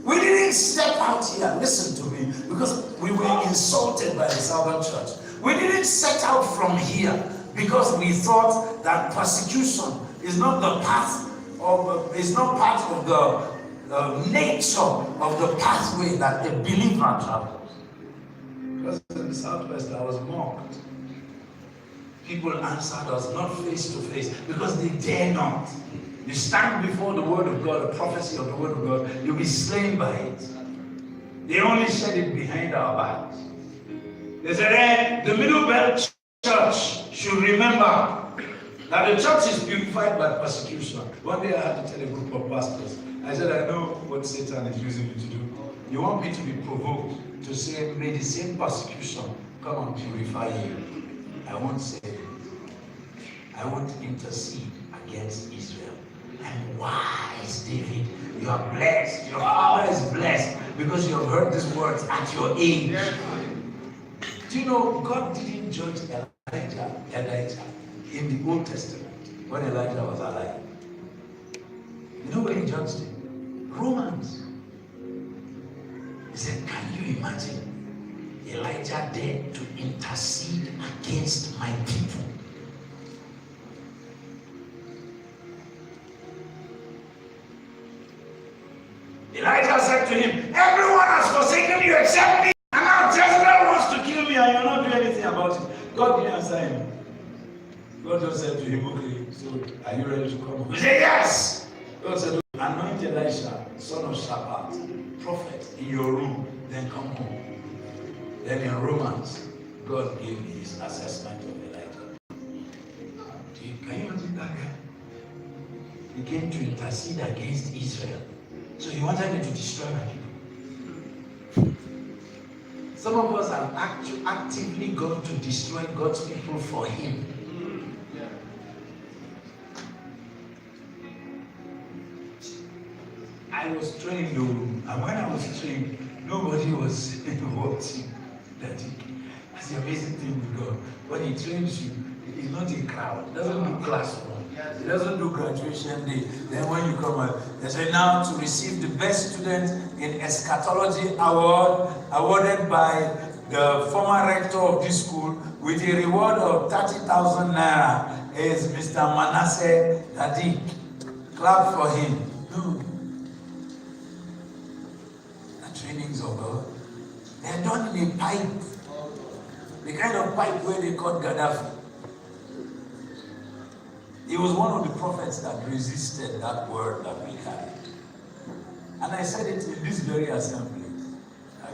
We didn't step out here, listen to me, because we were insulted by the Southern Church. We didn't set out from here because we thought that persecution is not the path of, is not part of the nature of the pathway that a believer travels. Because in the Southwest I was mocked. People answered us not face to face because they dare not. You stand before the word of God, the prophecy of the word of God, you'll be slain by it. They only said it behind our backs. They said, the Middle Belt Church should remember that the church is purified by persecution. One day I had to tell a group of pastors, I said, I know what Satan is using me to do. You want me to be provoked to say, may the same persecution come and purify you. I won't say it. I won't intercede against Israel. And why is David? You are blessed. Your father is blessed because you have heard these words at your age. Do you know God didn't judge Elijah in the Old Testament when Elijah was alive? You know where he judged him? Romans. He said, can you imagine Elijah dared to intercede against my people? Elijah said to him, everyone has forsaken you except me. And now Jezebel wants to kill me and you're not doing anything about it. God didn't answer him. God just said to him, okay, so are you ready to come home? He said, yes. God said, anoint Elisha, son of Shaphat, prophet, in your room, then come home. Then in Romans, God gave me his assessment of Elijah. Can you imagine that guy? He came to intercede against Israel. So he wanted me to destroy my people. Some of us have actively gone to destroy God's people for him. I was trained, and when I was trained, nobody was watching. That's the amazing thing with God. When he trains you, it's not a crowd. It doesn't do classroom. It doesn't do graduation day. Then when you come out, they say now to receive the best student in eschatology award awarded by the former rector of this school with a reward of 30,000 naira is Mr. Manasseh Dadik. Clap for him. No. The trainings of God. They're done in a pipe. The kind of pipe where they caught Gaddafi. He was one of the prophets that resisted that word that we carried. And I said it in this very assembly.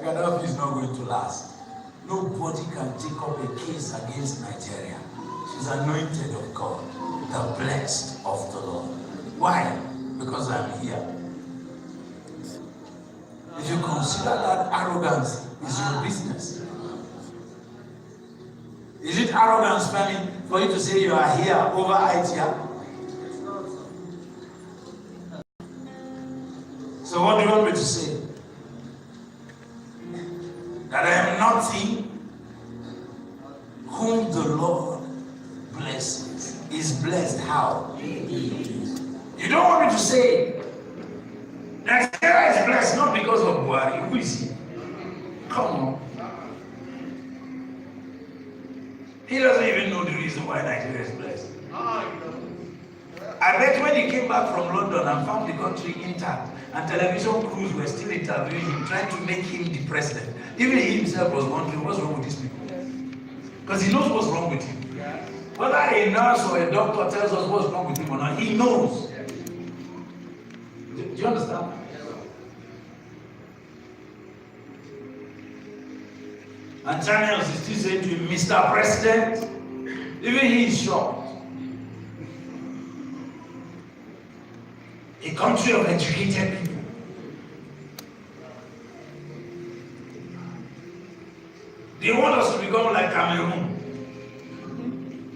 Gaddafi is not going to last. Nobody can take up a case against Nigeria. She's anointed of God, the blessed of the Lord. Why? Because I'm here. If you consider that arrogance is your business. Is it arrogance, Femi, for you to say you are here over ITIA? So what do you want me to say? That I am nothing whom the Lord blesses. Is blessed how? You don't want me to say Nigeria is blessed not because of Buhari. Who is he? Come on. He doesn't even know the reason why Nigeria is blessed. I bet when he came back from London and found the country intact and television crews were still interviewing him, trying to make him the president, even he himself was wondering what's wrong with these people. Because he knows what's wrong with him. Whether a nurse or a doctor tells us what's wrong with him or not, he knows. Do you understand? And channels is still saying to him, Mr. President, even he is shocked. A country of educated people. They want us to become like Cameroon.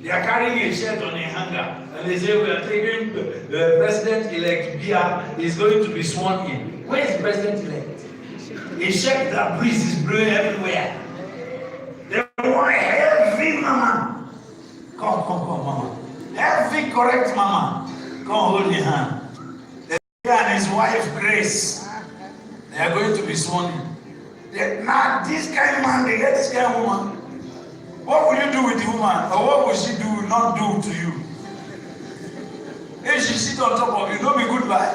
They are carrying a shirt on a hanger and they say we are taking the president-elect Biya is going to be sworn in. Where is the president-elect? A shirt that breeze is blowing everywhere. They want a heavy mama. Come, mama. Heavy, correct mama. Come hold your hand. And his wife Grace, they are going to be sworn in. Now this kind of man, they get this kind of woman. What will you do with the woman? Or what will she do not do to you? If she sit on top of you, don't be goodbye.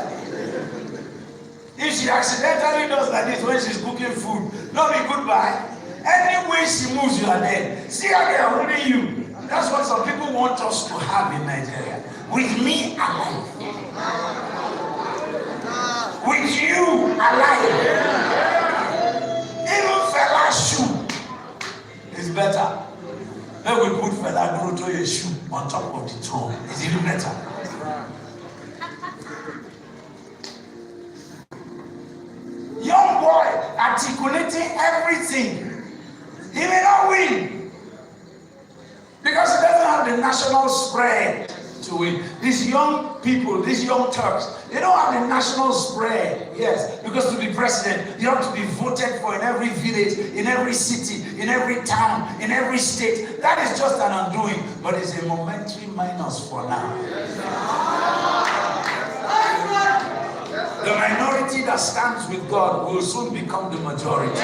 If she accidentally does like this when she's cooking food, don't be goodbye. Any way she moves, you are dead. See how they are holding you. That's what some people want us to have in Nigeria. With me alive. With you alive. Even Fela's shoe is better. Then we put Fela Grotoye's shoe on top of the throne. It's even better. Young boy articulating everything. He may not win because he doesn't have the national spread to win. These young people, these young Turks, they don't have the national spread. Yes, because to be president, you have to be voted for in every village, in every city, in every town, in every state. That is just an undoing, but it's a momentary minus for now. The minority that stands with God will soon become the majority.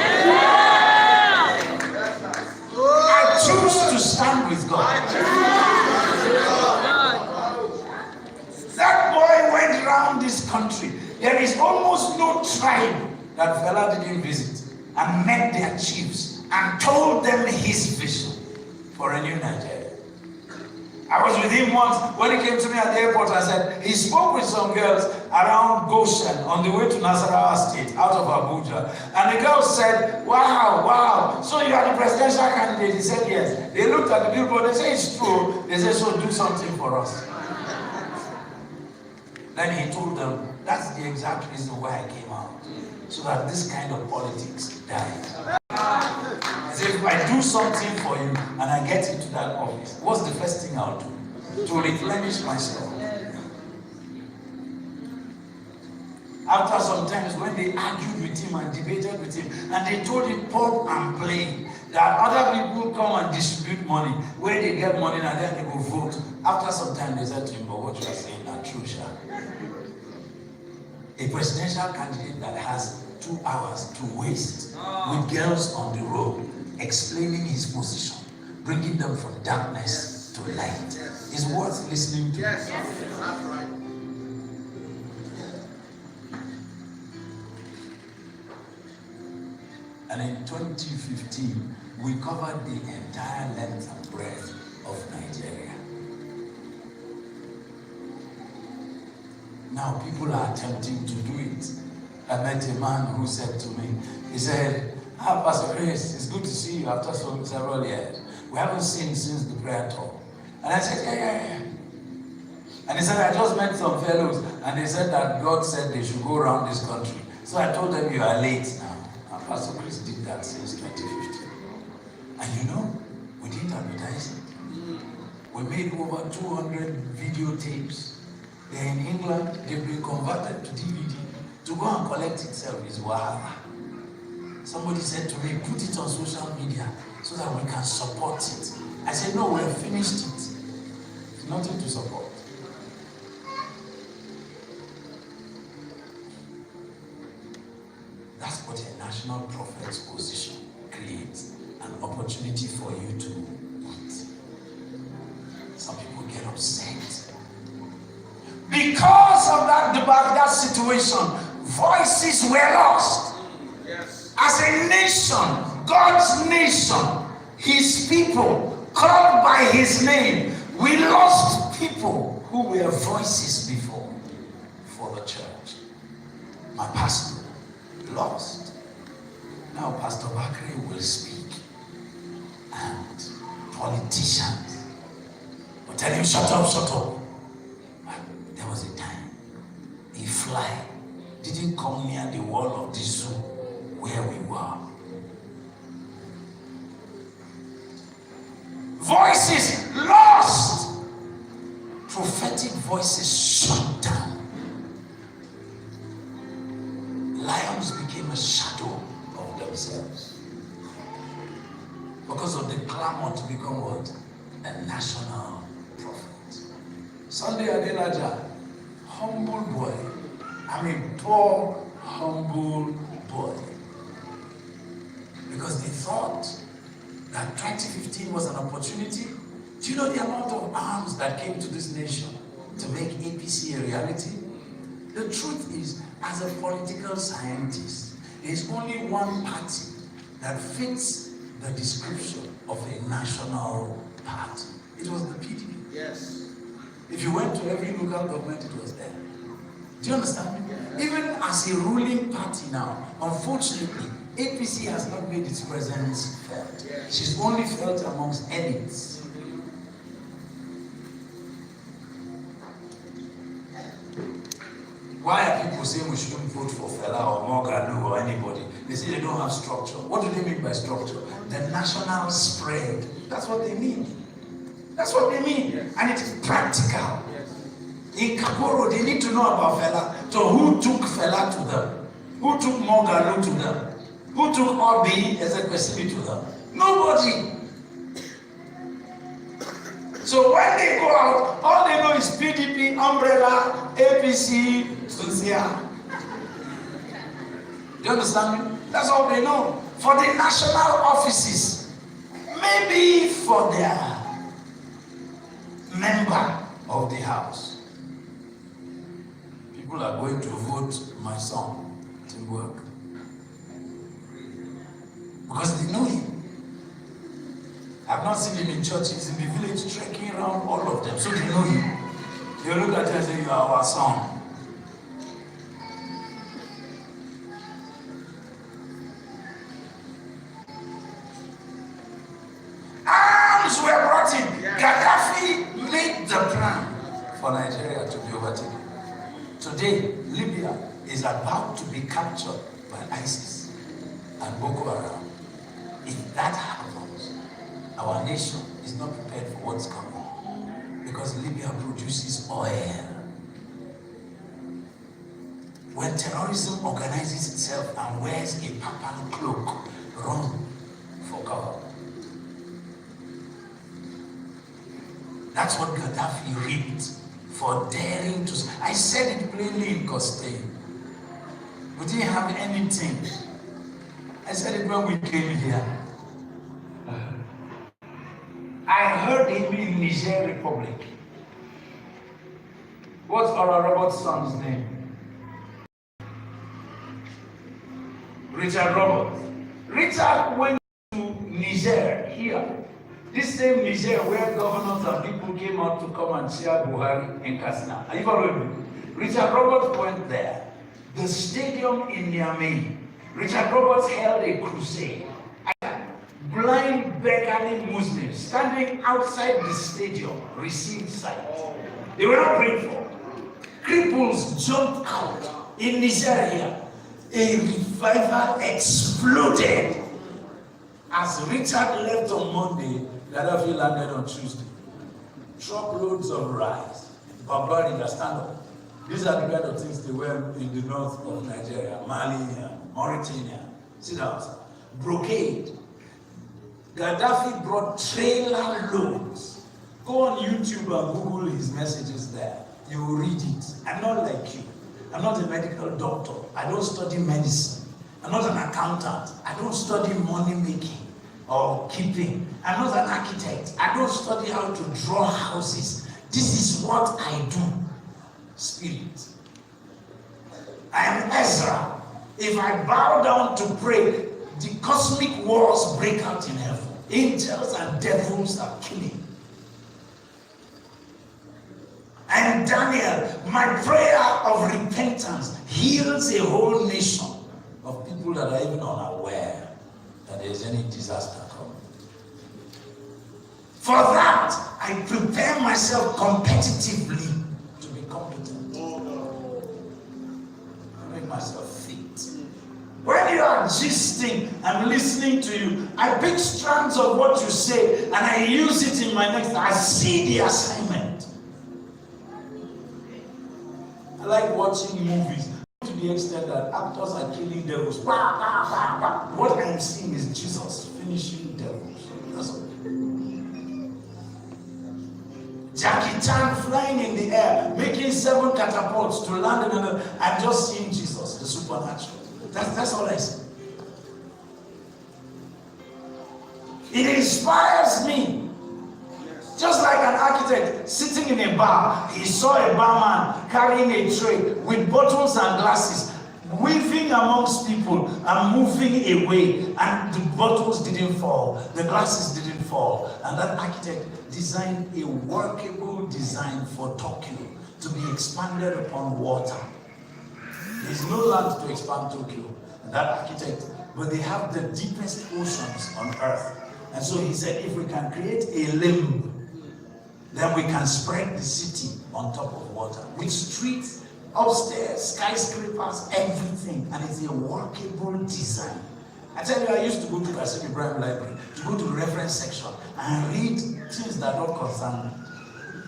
I choose to stand with God. That boy went around this country. There is almost no tribe that Fela didn't visit and met their chiefs and told them his vision for a new Nigeria. I was with him once when he came to me at the airport. I said, he spoke with some girls around Goshen on the way to Nasarawa State out of Abuja. And the girls said, wow, so you are the presidential candidate? He said, yes. They looked at the billboard, they said, it's true. They said, so do something for us. Then he told them, that's the exact reason why I came out. So that this kind of politics died. As if I do something for you and I get into that office, what's the first thing I'll do? To replenish myself. After some times when they argued with him and debated with him, and they told him pop and play, that other people come and distribute money, where they get money and then they go vote. After some time they said to him, but what you are saying is not true, Sha. A presidential candidate that has 2 hours to waste with girls on the road, explaining his position, bringing them from darkness to light, is worth listening to. Yes, that's right. And in 2015, we covered the entire length and breadth of Nigeria. Now people are attempting to do it. I met a man who said to me, he said, Pastor Chris, it's good to see you after several years. We haven't seen since the prayer talk. And I said, yeah. And he said, I just met some fellows and they said that God said they should go around this country So I told them, you are late now. And Pastor Chris did that since 2015. And you know, we didn't advertise it. We made over 200 videotapes. They're in England, they've been converted to DVD. To go and collect itself is wahala. Somebody said to me, put it on social media so that we can support it. I said, no, we have finished it. It's nothing to support. That's what a national prophet's position creates. An opportunity for you to eat. Some people get upset. Because of that situation, voices were lost. Yes. As a nation, God's nation, his people, called by his name, we lost people who were voices before for the church. My pastor lost. Now Pastor Bakri will speak. And politicians will tell him, shut up. But there was a time a fly didn't come near the wall of the zoo where we were. Voices lost. Prophetic voices shut down. Lions became a shadow of themselves. Because of the clamor to become what? A national prophet. Sunday Adelaja, humble boy. Poor, humble boy. Because they thought that 2015 was an opportunity. Do you know the amount of arms that came to this nation to make APC a reality? The truth is, as a political scientist, there is only one party that fits the description of a national party. It was the PDP. Yes. If you went to every local government, it was there. Do you understand me? Even as a ruling party now, unfortunately, APC has not made its presence felt. She's only felt amongst elites. Why are people saying we shouldn't vote for Fela or Morgan or anybody? They say they don't have structure. What do they mean by structure? The national spread. That's what they mean. That's what they mean. Yes. And it is practical. Yes. In Kaporo, they need to know about Fela. So who took Fela to them? Who took Morgan to them? Who took Obi Ezekwesili to them? Nobody. So when they go out, all they know is PDP, Umbrella, APC, Tunisia. Do you understand me? That's all they know. For the national offices, maybe for their member of the house. People are going to vote my son to work. Because they know him. I've not seen him in church. He's in the village trekking around all of them. So they know him. They look at you and say, you are our son. Arms were brought in. Gaddafi made the plan for Nigeria to be overtaken. Today, Libya is about to be captured by ISIS and Boko Haram. If that happens, our nation is not prepared for what's coming. Because Libya produces oil. When terrorism organizes itself and wears a purple cloak, run for cover. That's what Gaddafi reaped for daring to. I said it plainly in Costain. We didn't have anything. I said it when we came here. I heard him in Niger Republic. What's Oral Roberts' son's name? Richard Roberts. Richard went to Niger here. This same Niger where governors and people came out to come and cheer Buhari in Katsina. Are you following me? Richard Roberts went there. The stadium in Niamey. Richard Roberts held a crusade. Blind beggarly Muslims standing outside the stadium received sight. They were not praying for. Cripples jumped out in Nigeria. A revival exploded. As Richard left on Monday, Gaddafi landed on Tuesday. Truckloads of rice. Barbarian, stand up. These are the kind of things they wear in the north of Nigeria, Mali, Mauritania. Sit down. Brocade. Gaddafi brought trailer loads. Go on YouTube and Google his messages there. You will read it. I'm not like you. I'm not a medical doctor. I don't study medicine. I'm not an accountant. I don't study money making or keeping. I'm not an architect. I don't study how to draw houses. This is what I do. Spirit. I am Ezra. If I bow down to pray, the cosmic wars break out in heaven. Angels and devils are killing. And Daniel, my prayer of repentance heals a whole nation of people that are even unaware that there is any disaster coming. For that, I prepare myself competitively to be competent. I make myself fit. When you are gisting, I'm listening to you. I pick strands of what you say and I use it in my next. I see the assignment. I like watching movies to the extent that actors are killing devils. What I'm seeing is Jesus finishing devils. That's all. Jackie Chan flying in the air, making 7 catapults to land in another. I'm just seeing Jesus, the supernatural. That's all I see. It inspires me. Just like an architect sitting in a bar, he saw a barman carrying a tray with bottles and glasses, weaving amongst people and moving away, and the bottles didn't fall, the glasses didn't fall, and that architect designed a workable design for Tokyo to be expanded upon water. There's no land to expand Tokyo, that architect, but they have the deepest oceans on earth. And so he said, if we can create a limb, then we can spread the city on top of water with streets, upstairs, skyscrapers, everything. And it's a workable design. I tell you, I used to go to Kassim Ibrahim Library, to go to the reference section and read things that don't concern me.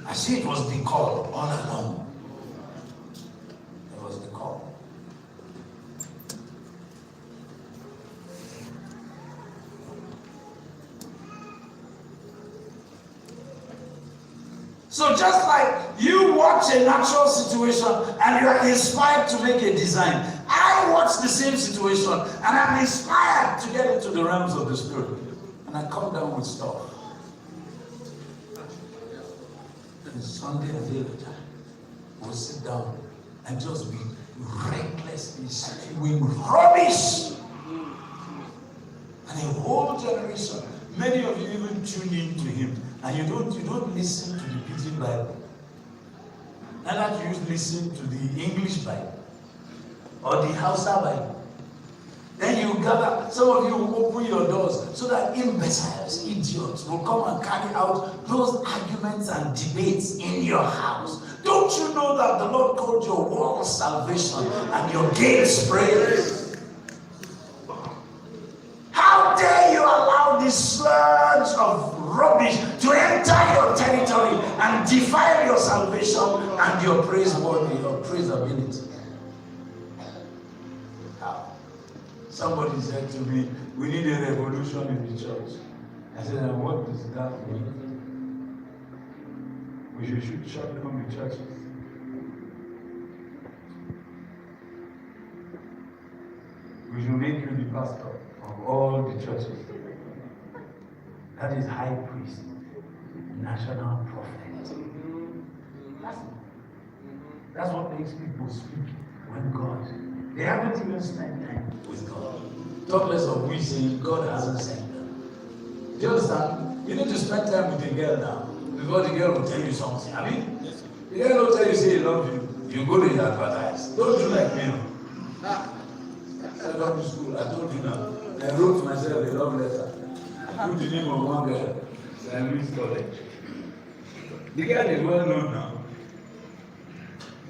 I see it was the call all along. It was the call. So just like you watch a natural situation and you are inspired to make a design, I watch the same situation and I'm inspired to get into the realms of the spirit. And I come down with stuff. And Sunday and the other time, we'll sit down and just be recklessly spewing rubbish. And a whole generation, many of you even tune in to him. And you don't listen to the Pidgin Bible. Not that you listen to the English Bible or the Hausa Bible. Then you gather, some of you will open your doors so that imbeciles, idiots will come and carry out those arguments and debates in your house. Don't you know that the Lord called your walls salvation and your gates praise? How dare you allow this surge of rubbish to enter your territory and defile your salvation and your praiseworthy, your praisability? How? Somebody said to me, we need a revolution in the church. I said, and what does that mean? We should shut down the churches. We should make you the pastor of all the churches. That is high priest, national prophet. That's what makes people speak when God. They haven't even spent time with God. Talk less of we saying God hasn't sent them. Do you understand? You need to spend time with the girl now before the girl will tell you something. I mean, the girl will tell you, say he loves you. You go to advertise. Don't do like me. I love to school. I told you now. I wrote myself a love letter. I put the name of one girl. St. Louis College. The girl is well known now.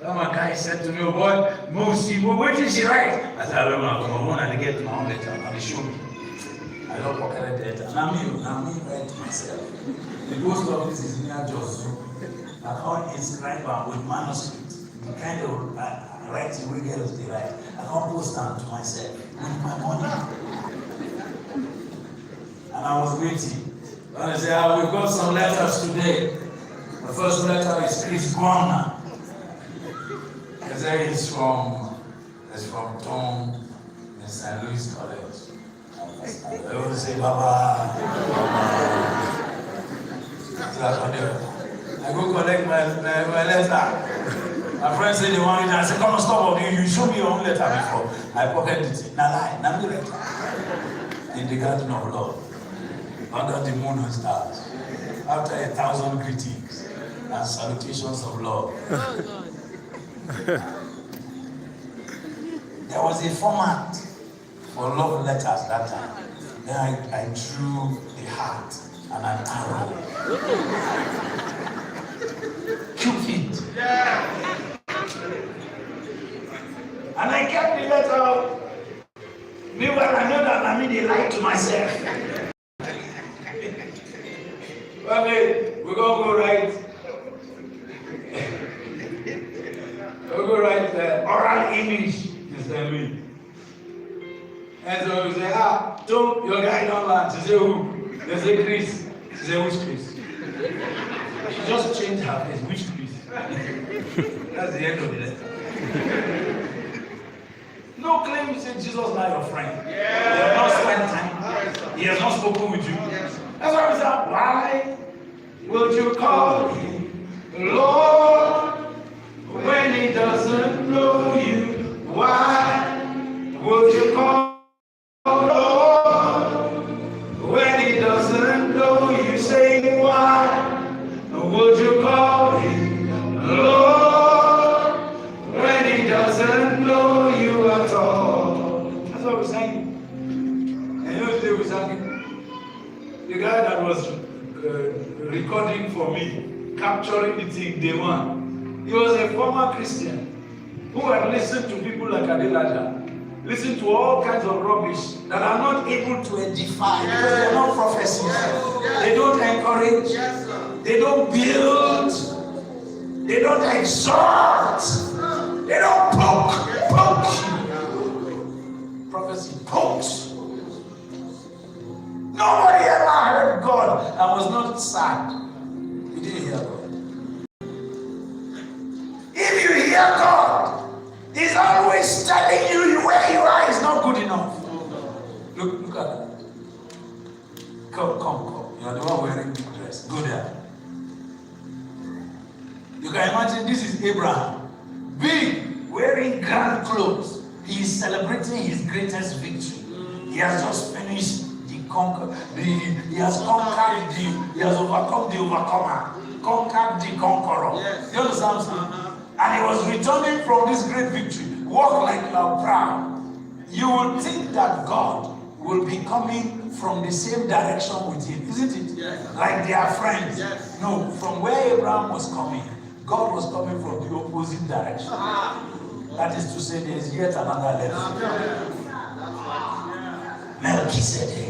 Then my guy said to me, oh boy, Mosi, what did she write? I said, I don't know, I'm going to get my own letter. I'll show me. I don't pocket it. And I'm write myself. The post office is near Josu. I can't inscribe with manuscript. The kind of writing we get they write. I can't post them to myself with my money. And I was waiting. And I said, we've got some letters today. The first letter is Chris Gwamna. It's from Tom in St. Louis College. I will say, Baba. I go collect my letter. My friend said they want it. I said, come on, stop. You show me your own letter before. I pocketed it. Now lie, now the letter. In the garden of love, under the moon and stars, after 1,000 greetings and salutations of love. There was a format for love letters that time. Then I drew a heart and an arrow. Cupid. And I kept the letter. Meanwhile, I know that I made a lie to myself. Okay, we're going to go write. We'll go write oral image. Me. And so we say, Tom, your guy don't land. She say, who? They say, Chris. She say, which Chris? She just changed her face. Which Chris? That's the end of the letter. No claim you say Jesus is not your friend. Yeah. He has not spent time. He has not spoken with you. That's why we say, why would you call him Lord when he doesn't know you? Why would you call Lord when he doesn't know you? Say why would you call him Lord when he doesn't know you at all? That's what we're saying. And you know today we're saying the guy that was recording for me, capturing the thing day one, he was a former Christian who had listened to people like Adelaja, listen to all kinds of rubbish that are not able to edify because they are not prophecies. They don't encourage, they don't build, they don't exhort, they don't poke you. Prophecy pokes. Nobody ever heard God and was not sad. You didn't hear God. If you hear God, He's always telling you where you are is not good enough. Look at that. Come. You are the one wearing big dress. Go there. You can imagine this is Abraham. Big, wearing grand clothes. He is celebrating his greatest victory. He has just finished he has overcome the overcomer. Conquered the conqueror. Yes. You understand? And he was returning from this great victory. Walk like you are proud. You will think that God will be coming from the same direction with him, isn't it? Yes. Like they are friends. Yes. No, from where Abraham was coming, God was coming from the opposite direction. That is to say, there is yet another level. Melchizedek.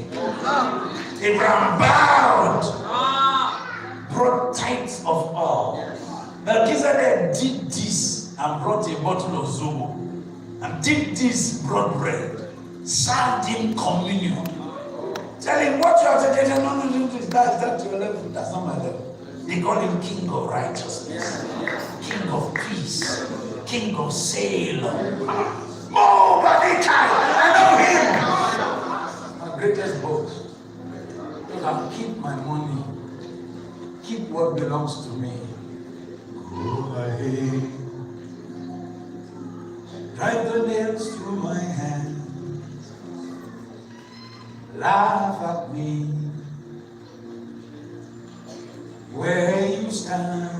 Abraham bowed, brought tithes of all. Melchizedek did this and brought a bottle of zobo, and did this, brought bread, served him communion. Tell him what you have to do. No, that's your level. That's not my level. They call him King of Righteousness, King of Peace, King of Salem. Oh, Badikai, I know him. My greatest boast. I can keep my money, keep what belongs to me. Go ahead, drive the nails through my hands, laugh at me where you stand.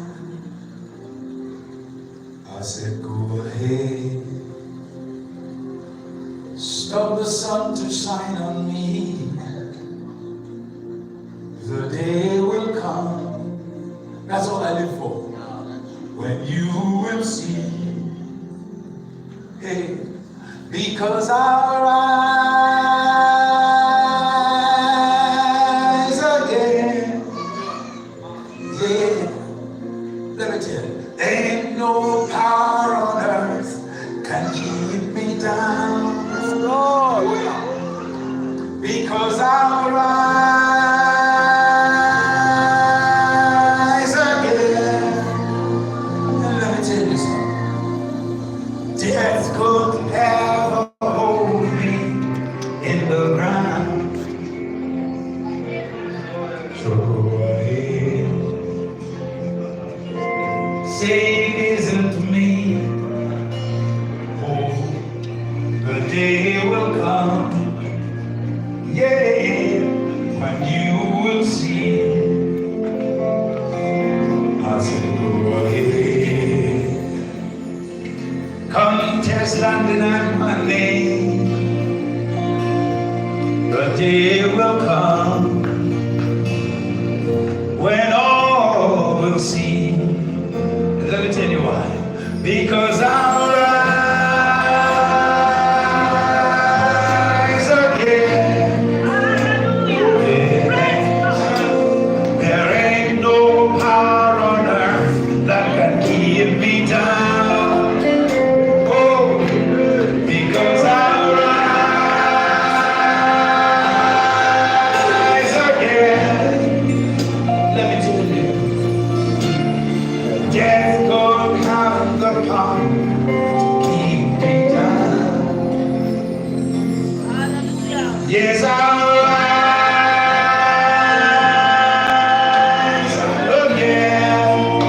I said, go ahead, stop the sun to shine on me. The day will come, that's all I live for, when you will see because I'll rise again. Yeah, let me tell you, ain't no power on earth can keep me down. Because I'll rise again. And let me tell you something. Death could never hold me in the ground. So go ahead. Say it isn't me. Oh, the day will come. Yeah, when you will see. I said, go ahead. Contest London and my name. The day will come when all will see. Let me tell you why. Because I'll rise again. There ain't no power on earth that can keep me down. Oh, because I'll rise again. Let me tell you, death could have the power to keep me down. Yes, I'll rise again.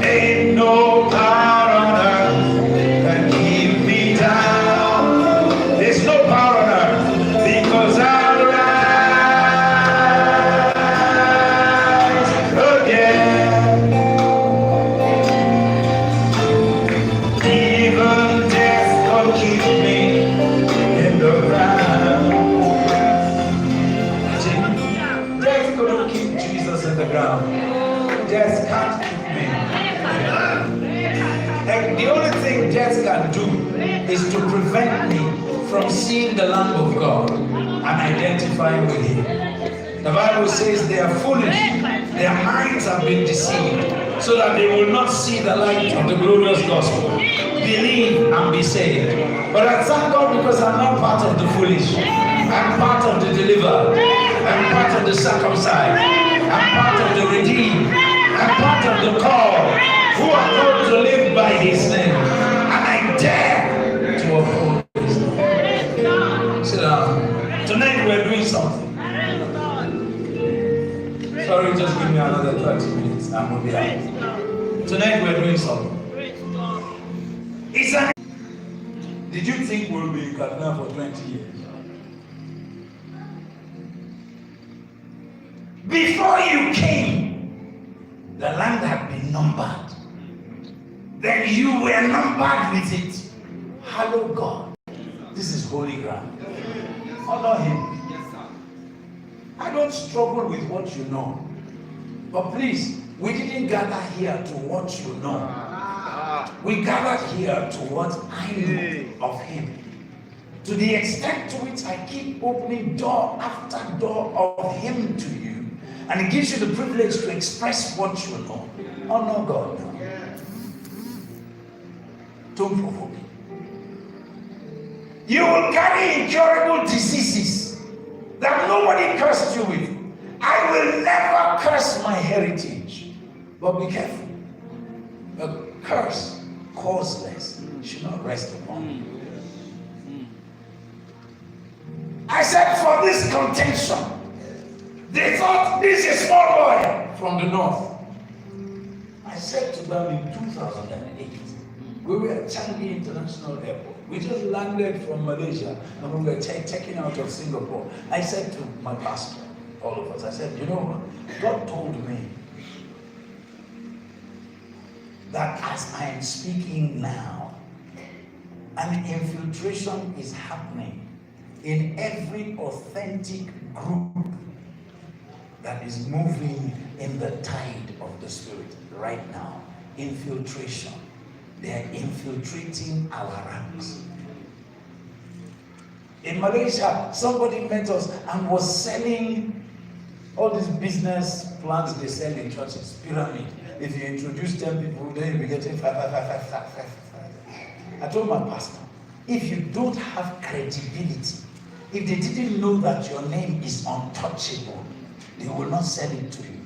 Ain't no power on earth can keep me down. There's no power on earth because I'll rise again. Even death could keep me in the ground. Death couldn't keep Jesus in the ground. Death can't keep me. And the only thing death can do is to prevent me from seeing the Lamb of God and identifying with Him. The Bible says they are foolish. Their minds have been deceived so that they will not see the light of the glorious gospel. Believe and be saved. But I thank God because I'm not part of the foolish. I'm part of the delivered. I'm part of the circumcised. I'm part of the redeemed. I'm part of the called who are called to live by His name. And I dare to uphold His name. Sit down. Tonight we're doing something. Sorry, just give me another 30 minutes and we'll be out. Tonight we're doing something. Did you think we'll be in Kaduna for 20 years? Before you came, the land had been numbered. Then you were numbered with it. Hello God. This is holy ground. Honor Him. I don't struggle with what you know. But please, we didn't gather here to what you know. We gathered here to what I know of Him. To the extent to which I keep opening door after door of Him to you. And it gives you the privilege to express what you know. Honor God now. Don't provoke Him. You will carry incurable diseases that nobody cursed you with. I will never curse my heritage. But be careful. A curse, causeless, should not rest upon you. I said, for this contention, they thought this is a small boy from the north. I said to them in 2008, we were at Changi International Airport. We just landed from Malaysia and we were checking out of Singapore. I said to my pastor, all of us, I said, you know what? God told me that as I am speaking now, an infiltration is happening in every authentic group that is moving in the tide of the Spirit right now. Infiltration. They are infiltrating our ranks. In Malaysia, somebody met us and was selling all these business plans they sell in churches, pyramid. If you introduce 10 people, then you'll be getting 5. I told my pastor, if you don't have credibility, if they didn't know that your name is untouchable, they will not sell it to you.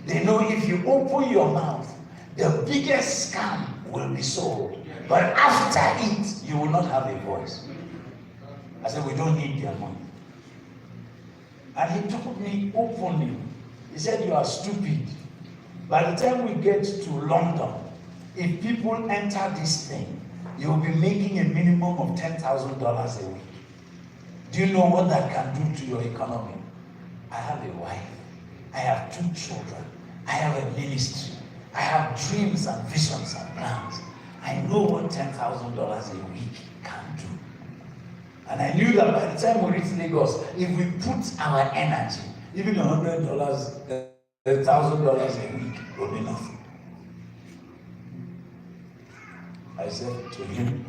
They know if you open your mouth, the biggest scam will be sold. But after it, you will not have a voice. I said, we don't need their money. And he told me openly, he said, you are stupid. By the time we get to London, if people enter this thing, you will be making a minimum of $10,000 a week. Do you know what that can do to your economy? I have a wife. I have 2 children. I have a ministry. I have dreams and visions and plans. I know what $10,000 a week can do. And I knew that by the time we reach Lagos, if we put our energy, even $100, $1,000 a week will be nothing. I said to him,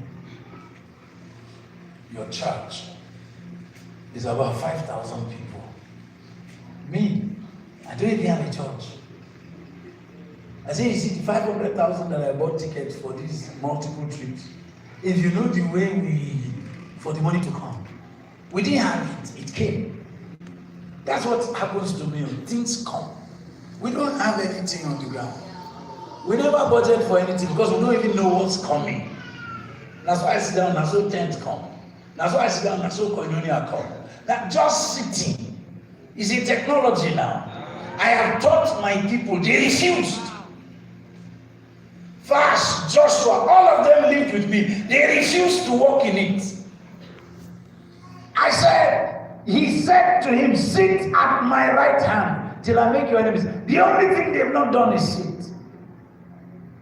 your church is about 5,000 people. Me, I don't even have a church. I said, you see the 500,000 that I bought tickets for these multiple trips. If you know the way for the money to come, we didn't have it, it came. That's what happens to me, things come. We don't have anything on the ground. We never budget for anything because we don't even know what's coming. That's why I sit down, that's so tent come. That's why I sit down, that's so koinonia come. That just sitting is a technology now. I have taught my people, they refused. Fast, Joshua, all of them lived with me. They refused to walk in it. He said to him, sit at my right hand till I make your enemies. The only thing they've not done is sit.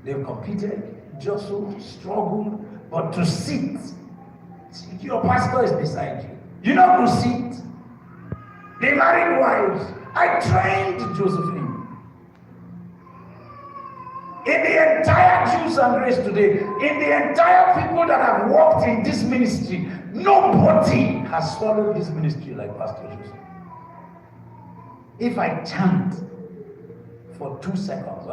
They've competed, jostled, struggled, but to sit. Your pastor is beside you. You know to sit. They married wives. I trained Josephine. In the entire Jews and race today, in the entire people that have walked in this ministry, nobody has followed this ministry like Pastor Joseph. If I chant for 2 seconds,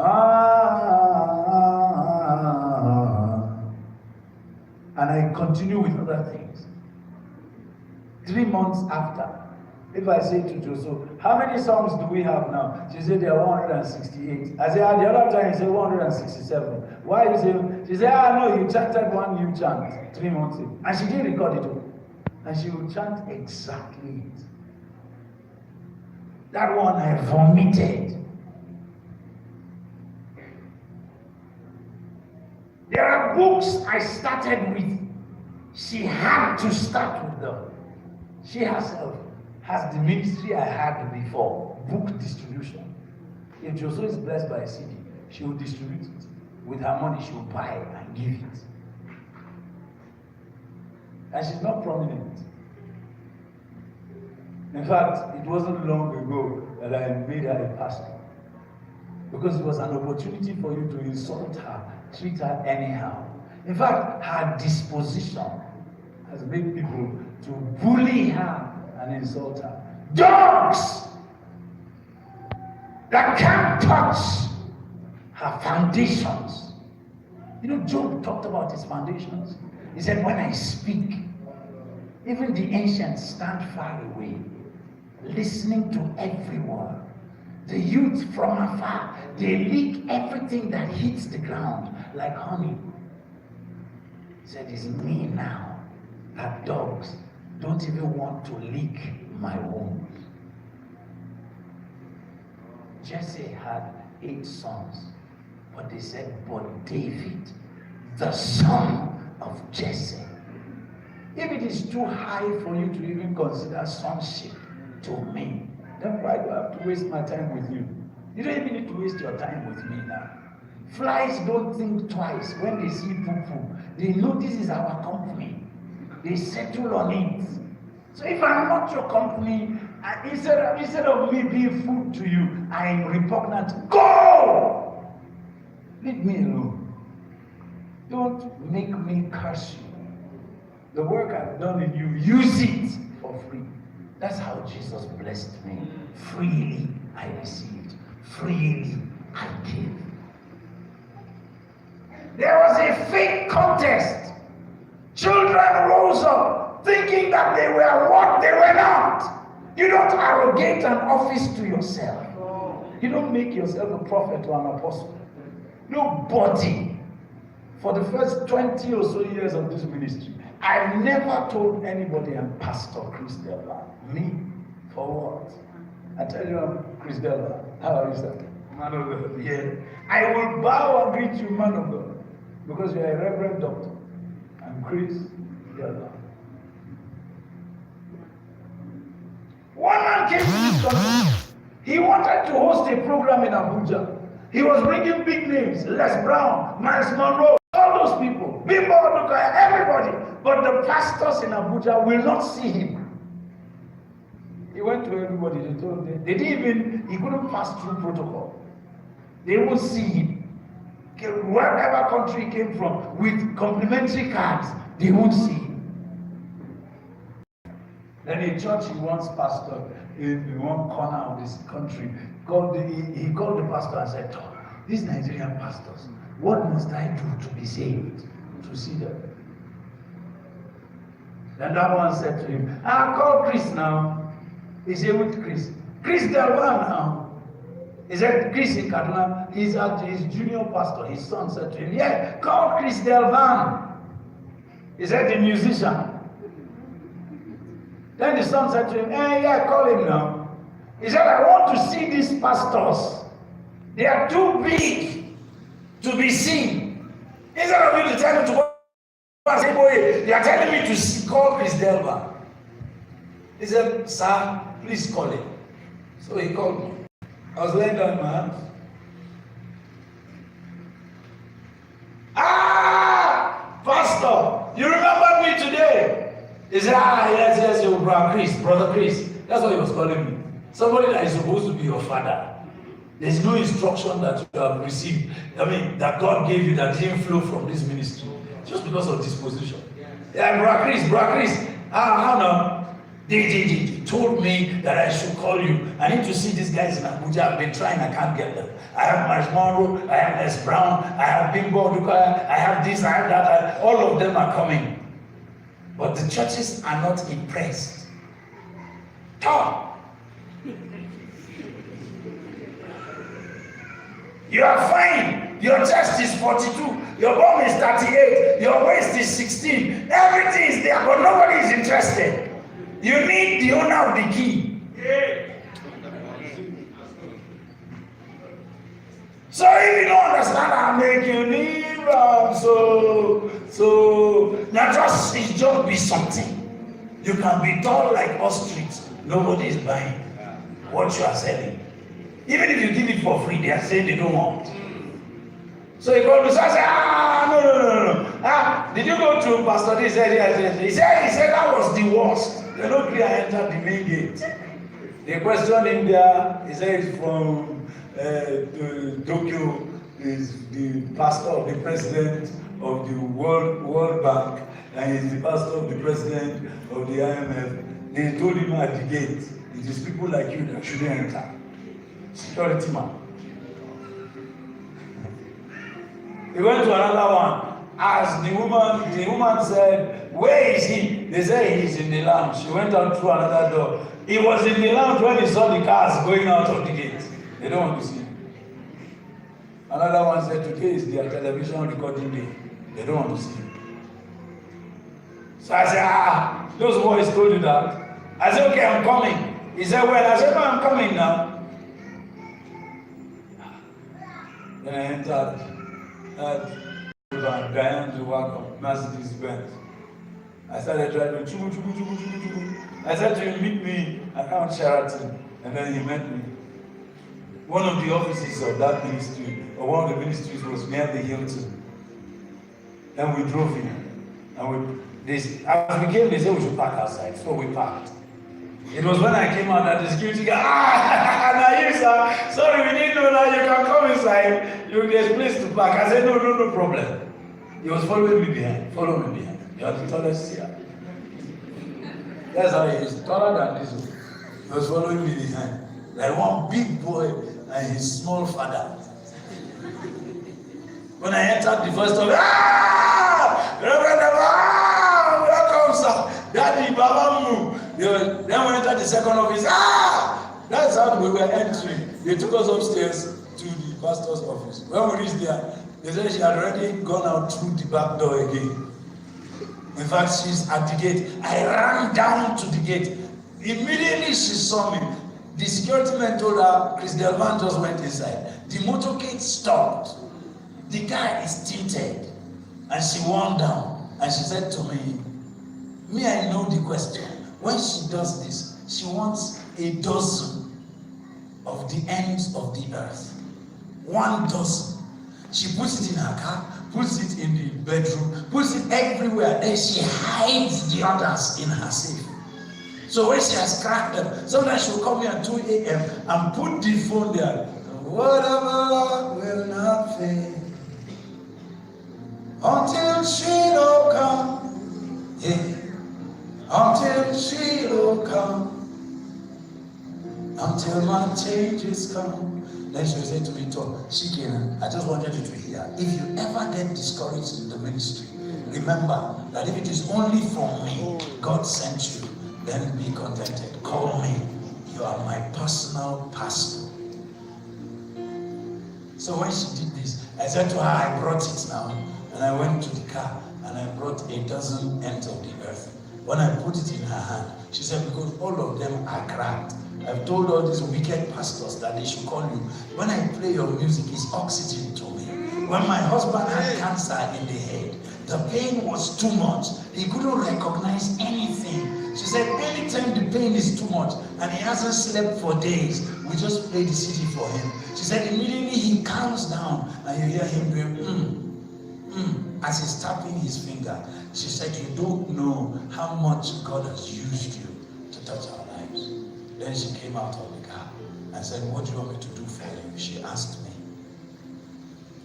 and I continue with other things, 3 months after, if I say to Joseph, how many songs do we have now? She said there are 168. I said, the other time you said 167. Why you say? She said, no, you chanted one new chant 3 months ago. And she didn't record it all. And she would chant exactly it. That one I vomited. There are books I started with. She had to start with them. She herself has the ministry I had before, book distribution. If Joshua is blessed by a CD, she will distribute it. With her money, she will buy it and give it. And she's not prominent. In fact, it wasn't long ago that I made her a pastor. Because it was an opportunity for you to insult her, treat her anyhow. In fact, her disposition has made people to bully her and insult her. Dogs that can't touch her foundations. You know, Job talked about his foundations. He said, when I speak, even the ancients stand far away, listening to every word. The youth from afar, they lick everything that hits the ground like honey. He said, it's me now that dogs don't even want to lick my wounds. Jesse had 8 sons, but they said, but David, the son of Jesse. If it is too high for you to even consider sonship to me, then why do I have to waste my time with you? You don't even need to waste your time with me now. Flies don't think twice when they see poo-poo. They know this is our company. They settle on it. So if I'm not your company, instead of me being food to you, I'm repugnant. Go! Leave me alone. Don't make me curse you. The work I've done in you, use it for free. That's how Jesus blessed me. Freely I received. Freely I gave. There was a fake contest. Children rose up thinking that they were what they were not. You don't arrogate an office to yourself. You don't make yourself a prophet or an apostle. Nobody. For the first 20 or so years of this ministry, I've never told anybody I'm Pastor Chris Delva. Me? For what? I tell you I'm Chris Delva. How is that? Man of God. Yeah. I will bow and greet you, man of God. Because you are a reverend doctor. I'm Chris Delva. One man came to this country. He wanted to host a program in Abuja. He was bringing big names. Les Brown, Miles Monroe, all those people. Bimbo Aduka, everybody. But the pastors in Abuja will not see him. He went to everybody. They told him. They didn't even, he couldn't pass through protocol. They won't see him. Wherever country he came from, with complimentary cards, they won't see him. Then a church he once pastored in one corner of this country, he called the pastor and said, these Nigerian pastors, what must I do to be saved? To see them. Then that one said to him, call Chris now. He said, with Chris? Chris Delvan now. He said, Chris in Kaduna, he's his junior pastor. His son said to him, yeah, call Chris Delvan. He said, the musician. Then the son said to him, yeah, call him now. He said, I want to see these pastors. They are too big to be seen. Instead of you to tell him to go and say, boy, they are telling me to call Chris Delva. He said, sir, please call him. So he called me. I was laying down my hands. Pastor, you remember me today? He said, yes, your brother Chris. That's what he was calling me. Somebody that is supposed to be your father. There's no instruction that you have received. That God gave you that didn't flow from this ministry. Just because of disposition. Yeah, brother Chris. How now? They told me that I should call you. I need to see these guys in Abuja. I've been trying, I can't get them. I have Miles Monroe, I have Les Brown, I have Bimbo Aduka, I have this, I have that. All of them are coming. But the churches are not impressed. You are fine. Your chest is 42. Your bum is 38. Your waist is 16. Everything is there, but nobody is interested. You need the owner of the key. So if you don't understand how make you need so now it's just be something. You can be tall like ostrich. Nobody is buying what you are selling. Even if you give it for free, they are saying they don't want. So he called me, so I said, no. Did you go to Pastor? He said, yes. He said that was the worst. They don't clear enter the main gate. They questioned him there. He said he's from Tokyo. He's the pastor of the president of the World Bank, and he's the pastor of the president of the IMF. They told him at the gate, it is people like you that shouldn't enter. Security man. He went to another one. As the woman said, where is he? They said he's in the lounge. He went out through another door. He was in the lounge when he saw the cars going out of the gate. They don't want to see him. Another one said, today is their television recording day. They don't want to see him. So I said, those boys told you that. I said, okay, I'm coming. He said, well, I said, no, I'm coming now. Then I entered Guyana to work on Mercedes Benz. I started driving. I said to him, meet me around Sheraton. And then he met me. One of the offices of that ministry, or one of the ministries, was near the Hilton. Then we drove in. And as we came, they said we should park outside. So we parked. It was when I came out that the security guy, now you sir, sorry, we didn't know that you can come inside. There's place to park. I said, no problem. He was following me behind. Follow me behind. You are the tallest here. That's how he is. Taller than this one. He was following me behind. Like one big boy and his small father. When I entered the first office, Reverend, welcome, sir. Daddy, Baba Mu. Then we entered the second office. That's how we were entering. They took us upstairs to the pastor's office. When we reached there, they said she had already gone out through the back door again. In fact, she's at the gate. I ran down to the gate. Immediately she saw me. The security man told her, Chris Delvan just went inside. The motorcade stopped. The guy is tinted. And she walked down. And she said to me, I know the question. When she does this, she wants a dozen of the ends of the earth. 1 dozen. She puts it in her car, puts it in the bedroom, puts it everywhere. Then she hides the others in her safe. So when she has cracked them, sometimes she'll come here at 2 a.m. and put the phone there. Whatever will not fail until Shiloh come. Yeah. Until Shiloh come. Until my changes come. Then she will say to me, Shikina, I just wanted you to hear. If you ever get discouraged in the ministry, remember that if it is only from me, God sent you, then be contented. Call me. You are my personal pastor. So when she did this, I said to her, I brought it now. And I went to the car and I brought a dozen ends of the earth. When I put it in her hand, she said, because all of them are cracked. I've told all these wicked pastors that they should call you. When I play your music, it's oxygen to me. When my husband had cancer in the head, the pain was too much. He couldn't recognize anything. She said, anytime the pain is too much and he hasn't slept for days, we just play the CD for him. She said, immediately he calms down and you hear him doing, as he's tapping his finger. She said, you don't know how much God has used you to touch our lives. Then she came out of the car and said, what do you want me to do for you? She asked me.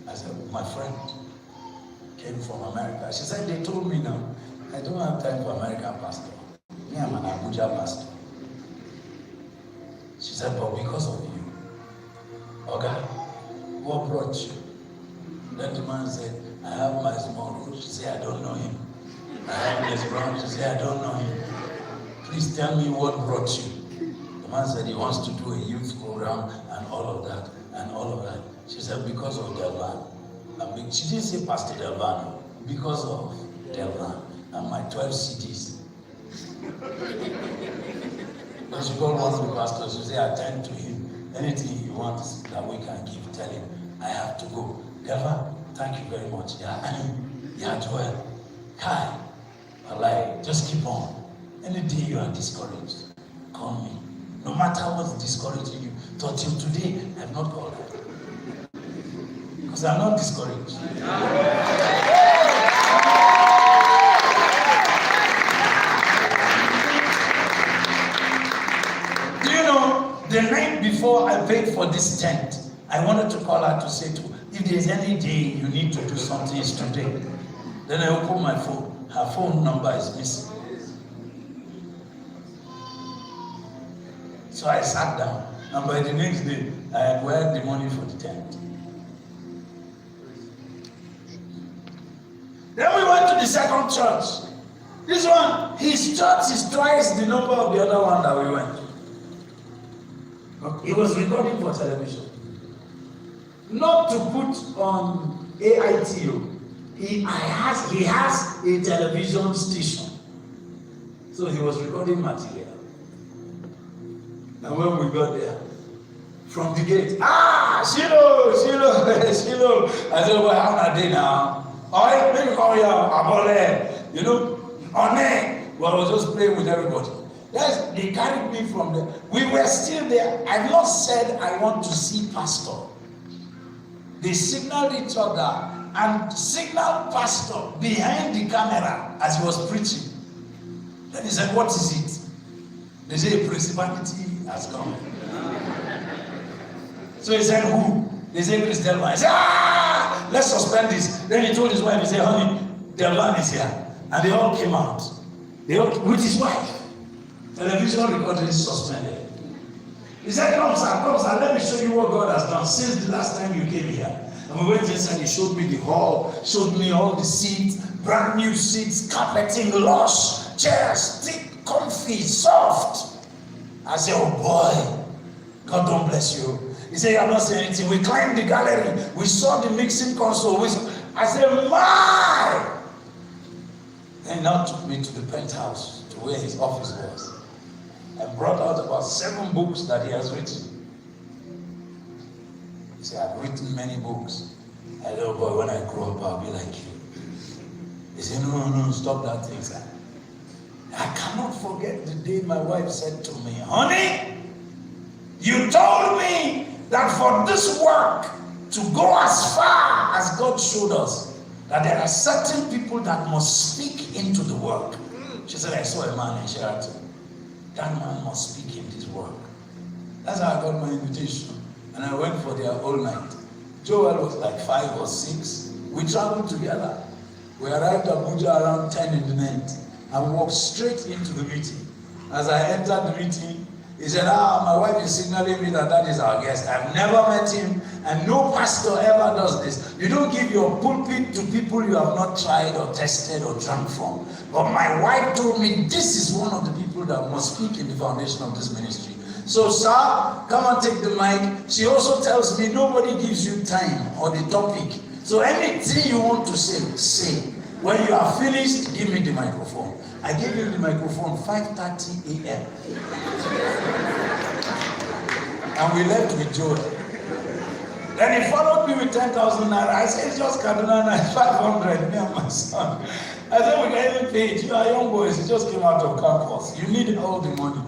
I said, my friend came from America. She said, they told me now, I don't have time for American pastor. Me, I'm an Abuja pastor. She said, but because of you, Oga, what brought you? Then the man said, I have my small road. She said, I don't know him. I have this brown. She said, I don't know him. Please tell me what brought you. The man said he wants to do a youth program and all of that and all of that. She said, because of Delvan. She didn't say Pastor Delvan, because of Delvan and my 12 CDs. When she called one of the pastors, she said, attend to him. Anything he wants that we can give, tell him, I have to go. Delvan, thank you very much. Yeah, Joel. Kai, Allah, just keep on. Any day you are discouraged, call me. No matter what's discouraging you. Till today, I have not called her. Because I'm not discouraged. Do you know, the night before I paid for this tent, I wanted to call her to say to, if there's any day you need to do something, it's today. Then I open my phone. Her phone number is missing. So I sat down, and by the next day, I had wired the money for the tent. Then we went to the second church. This one, his church is twice the number of the other one that we went to. He was recording for television. Not to put on AITO. He has a television station. So he was recording material. And when we got there, from the gate, Shiloh. I said, well, how are they now? All right, let me call you Abole. You know, on there. Well, I was just playing with everybody. Yes, they carried me from there. We were still there. I've not said I want to see pastor. They signaled each other and signaled pastor behind the camera as he was preaching. Then he said, what is it? They say, principality has come. So he said, who? They say, Chris Delvan. He said, let's suspend this. Then he told his wife, he said, honey, Delvan is here. And they all came out. They all, with his wife. Television recording is suspended. He said, come sir, let me show you what God has done since the last time you came here. And we went inside, he showed me the hall, showed me all the seats, brand new seats, carpeting, lush, chairs, thick, comfy, soft. I said, oh boy, God don't bless you. He said, I'm not saying anything. We climbed the gallery, we saw the mixing console. I said, my! And now took me to the penthouse, to where his office was. And brought out about 7 books that he has written. He said, I've written many books. I said, oh boy, when I grow up, I'll be like you. He said, no, stop that thing, sir. I cannot forget the day my wife said to me, honey, you told me that for this work to go as far as God showed us, that there are certain people that must speak into the work. She said, I saw a man in Sheraton. That man must speak in this work. That's how I got my invitation. And I went for their all night. Joel was like 5 or 6. We traveled together. We arrived at Abuja around 10 in the night and walked straight into the meeting. As I entered the meeting, he said, my wife is signaling me that is our guest. I've never met him, and no pastor ever does this. You don't give your pulpit to people you have not tried or tested or drunk from. But my wife told me this is one of the people that must speak in the foundation of this ministry. So, sir, come and take the mic. She also tells me nobody gives you time or the topic. So anything you want to say, say. When you are finished, give me the microphone. I gave him the microphone 5:30 a.m. And we left with Joel. Then he followed me with 10,000 naira. I said, it's just Kaduna Night, 500, me and my son. I said, we can even pay it. You are young boys, you just came out of campus. You need all the money.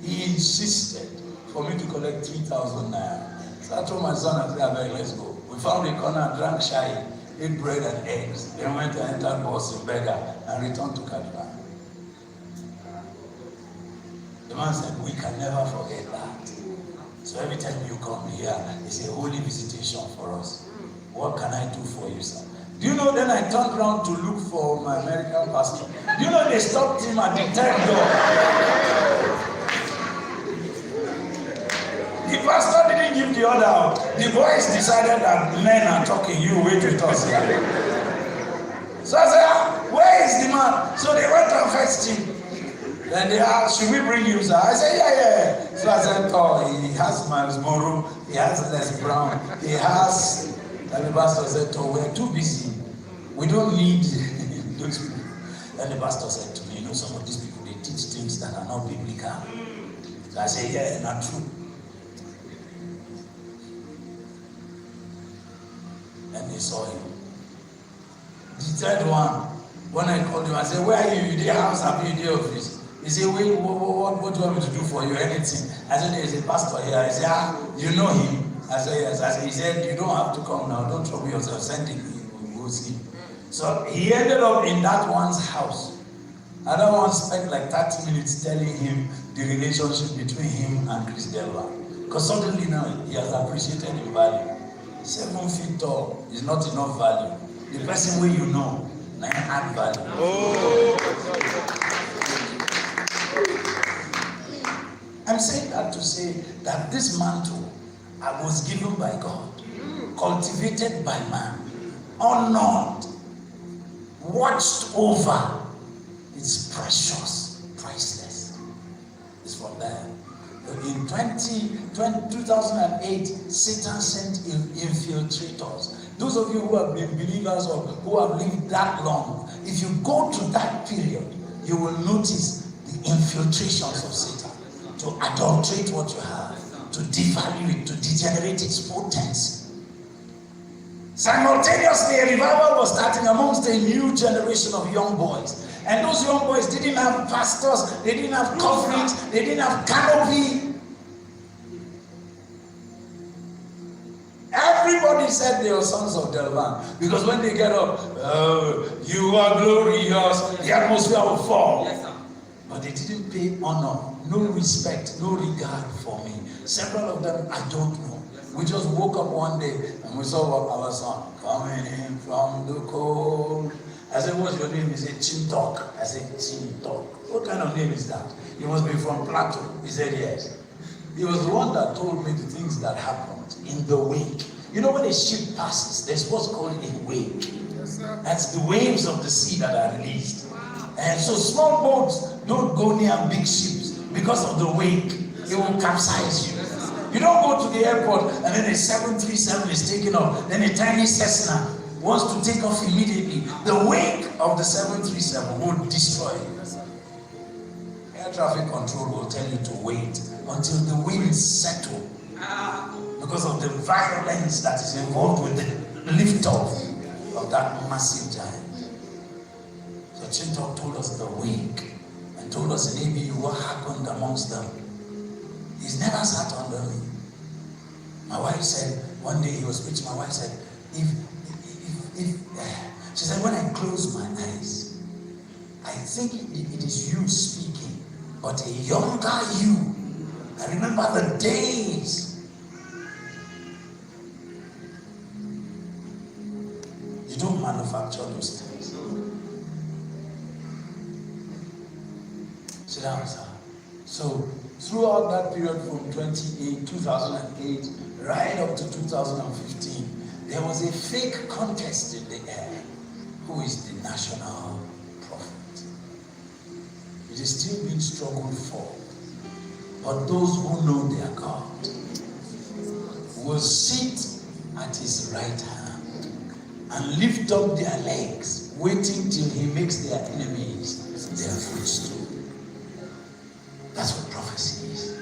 He insisted for me to collect 3,000 naira. So I told my son, I said, let's go. We found a corner, drank chai, ate bread and eggs. Then went and entered bus in Bega and returned to Kaduna. The man said, we can never forget that. So every time you come here, it's a holy visitation for us. What can I do for you, sir? Do you know, then I turned around to look for my American pastor. Do you know they stopped him at the 10th door? The pastor didn't give the order out. The boys decided that men are talking, you wait with us here. So I said, where is the man? So they went and fetched him. Then they asked, should we bring you, sir? I said, yeah. So I said, oh, he has Miles Morrow, he has Les Brown, he has, and the pastor said, oh, we're too busy. We don't need those people. Then the pastor said to me, you know, some of these people, they teach things that are not biblical. So I said, yeah, not true. And they saw him. The third one, when I called him, I said, where are you? You did house, have you in the office? He said, wait, what do you want me to do for you? Anything. I said, there's a pastor here. I said, you know him? I said, yes. I said, he said, you don't have to come now. Don't trouble yourself. Send him. We'll go see him. So he ended up in that one's house. Another one spent like 30 minutes telling him the relationship between him and Chris Delva. Because suddenly now he has appreciated in value. 7 feet tall is not enough value. The person where you know, now add value. I'm saying that to say that this mantle was given by God, cultivated by man, honored, watched over. It's precious, priceless. It's from there. In 2008, Satan sent infiltrators. Those of you who have been believers or who have lived that long, if you go to that period, you will notice the infiltrations of Satan to adulterate what you have, to devalue it, to degenerate its potency. Simultaneously, a revival was starting amongst a new generation of young boys. And those young boys didn't have pastors, they didn't have coverings, they didn't have canopy. Everybody said they were sons of Delvan. Because when they get up, you are glorious, the atmosphere will fall. Yes, sir. But they didn't pay honor, no respect, no regard for me. Several of them, I don't know. Yes, We just woke up one day and we saw our son coming in from the cold. I said, what's your name? He said, Chintok. I said, Chintok. What kind of name is that? You must be from Plateau. He said, yes. He was the one that told me the things that happened in the wake. You know when a ship passes, there's what's called a wake. Yes, sir. That's the waves of the sea that are released. And so small boats don't go near big ships because of the wake. It will capsize you. You don't go to the airport and then a 737 is taking off. Then a tiny Cessna wants to take off immediately. The wake of the 737 will destroy you. Air traffic control will tell you to wait until the winds settle because of the violence that is involved with the lift-off of that massive giant. So Chintok told us the wake and told us in ABU what happened amongst them. He's never sat under me. My wife said, one day he was preaching, my wife said, she said, when I close my eyes, I think it is you speaking, but a younger you. I remember the days. You don't manufacture those things. Sit down, sir. So, throughout that period from 2008 right up to 2015, there was a fake contest in the air. Who is the national prophet? It is still being struggled for. But those who know their God will sit at his right hand and lift up their legs, waiting till he makes their enemies their footstool. That's what prophecy is.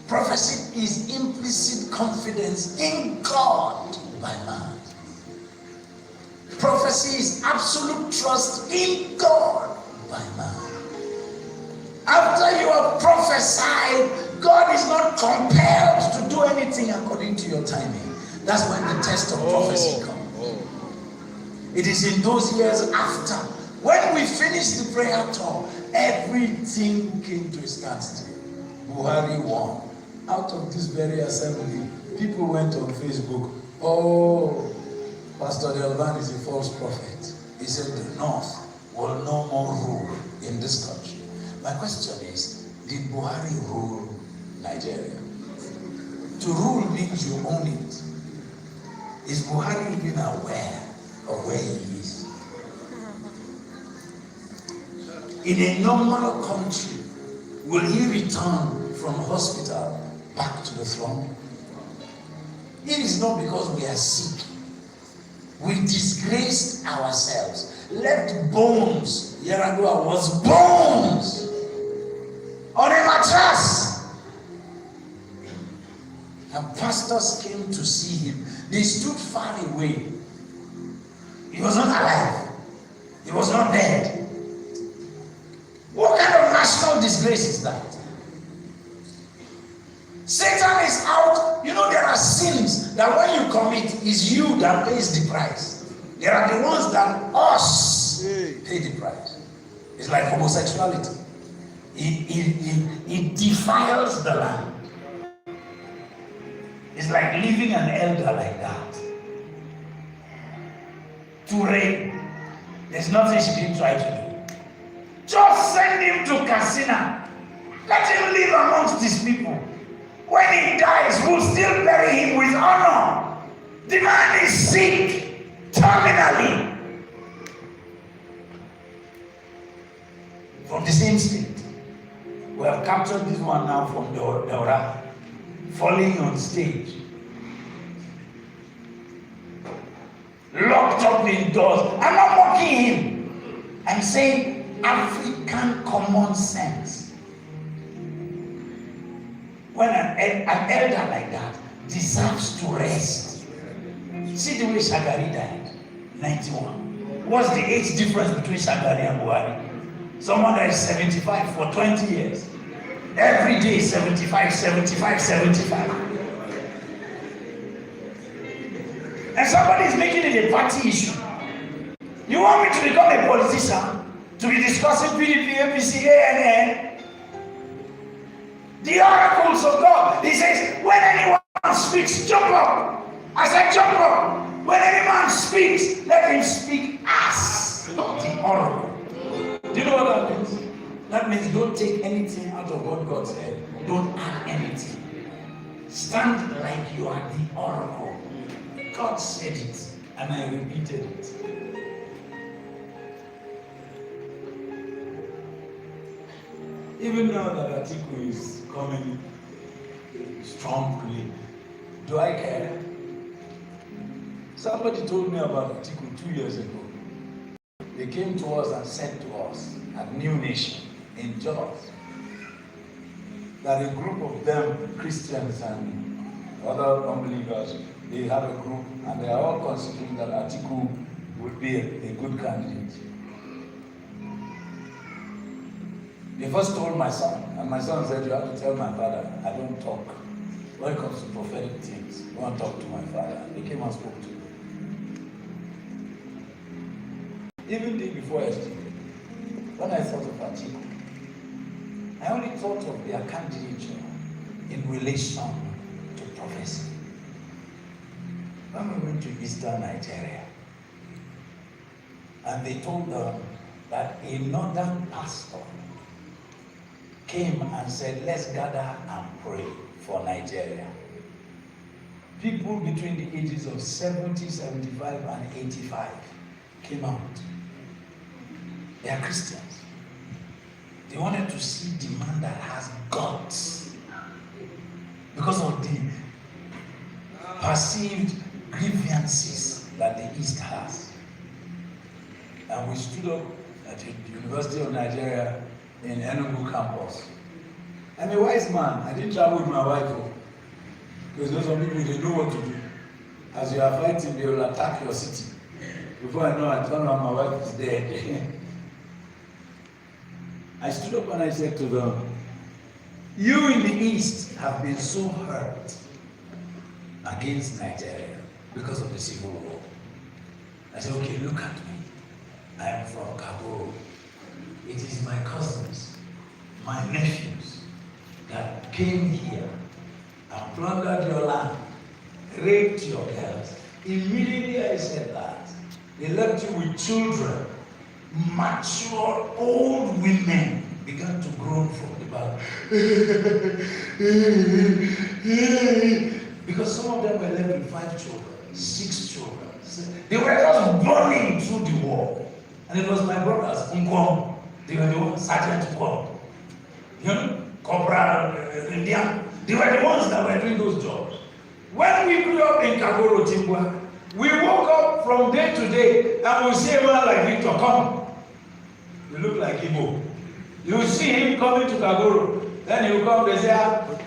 Prophecy is implicit confidence in God by man. Prophecy is absolute trust in God by man. After you have prophesied, God is not compelled to do anything according to your timing. That's when the test of prophecy comes. It is in those years after. When we finished the prayer tour, everything came to a standstill. Buhari won. Out of this very assembly, people went on Facebook, oh, Pastor Delvan is a false prophet. He said the North will no more rule in this country. My question is, did Buhari rule Nigeria? To rule means you own it. Is Buhari even aware of where he is? In a normal country, will he return from hospital back to the throne? It is not because we are sick. We disgraced ourselves, left bones. Yaradua was bones on a mattress. And pastors came to see him. They stood far away. He was not alive. He was not dead. What kind of national disgrace is that? Satan is out. You know, there are sins that when you commit, it's you that pays the price. There are the ones that us pay the price. It's like homosexuality. It defiles the land. It's like leaving an elder like that. To reign. There's nothing she didn't try to do. Just send him to Katsina. Let him live amongst these people. When he dies, we'll still bury him with honor. The man is sick, terminally. From the same state. We have captured this one now from Daura, falling on stage. Locked up indoors. I'm not mocking him. I'm saying African common sense. When an elder like that deserves to rest. See the way Shagari died, 91. What's the age difference between Shagari and Buhari? Someone that is 75 for 20 years. Every day 75, 75, 75. And somebody is making it a party issue. You want me to become a politician? To be discussing PDP, APC, ANN? The oracles of God. He says, when anyone man speaks, jump up. I said, jump up. When any man speaks, let him speak as the oracle. Do you know what that means? That means don't take anything out of what God said. Don't add anything. Stand like you are the oracle. God said it, and I repeated it. Even now that Atiku is coming strongly, do I care? Somebody told me about Atiku 2 years ago. They came to us and said to us at New Nation in Jos that a group of them, Christians and other unbelievers, they have a group and they are all considering that Atiku would be a good candidate. They first told my son, and my son said, you have to tell my father, I don't talk. When it comes to prophetic things, I want to talk to my father. They came and spoke to me. Even day before yesterday, when I thought of Atiku, I only thought of their candidature in relation to prophecy. When we went to Eastern Nigeria, and they told them that a northern pastor came and said, let's gather and pray for Nigeria. People between the ages of 70, 75, and 85 came out. They are Christians. They wanted to see the man that has guts because of the perceived grievances that the East has. And we stood up at the University of Nigeria in Enugu campus. I'm a wise man. I didn't travel with my wife because those some people, they know what to do. As you are fighting, they will attack your city. Before I know, I turn around, my wife is dead. I stood up and I said to them, you in the East have been so hurt against Nigeria because of the civil war. I said, okay, look at me. I am from Kabul. It is my cousins, my nephews, that came here and plundered your land, raped your girls. Immediately I said that, they left you with children. Mature old women began to groan from the back. Because some of them were left with 5 children, 6 children. They were just burning through the wall. And it was my brothers, Nkwom. They were the ones, Sergeant Nkwom. You know, Corporal Indian. They were the ones that were doing those jobs. When we grew up in Kagoro, Timbua, we woke up from day to day and we see a man like Victor come. You look like Igbo. You see him coming to Kagoro. Then he will come, they say,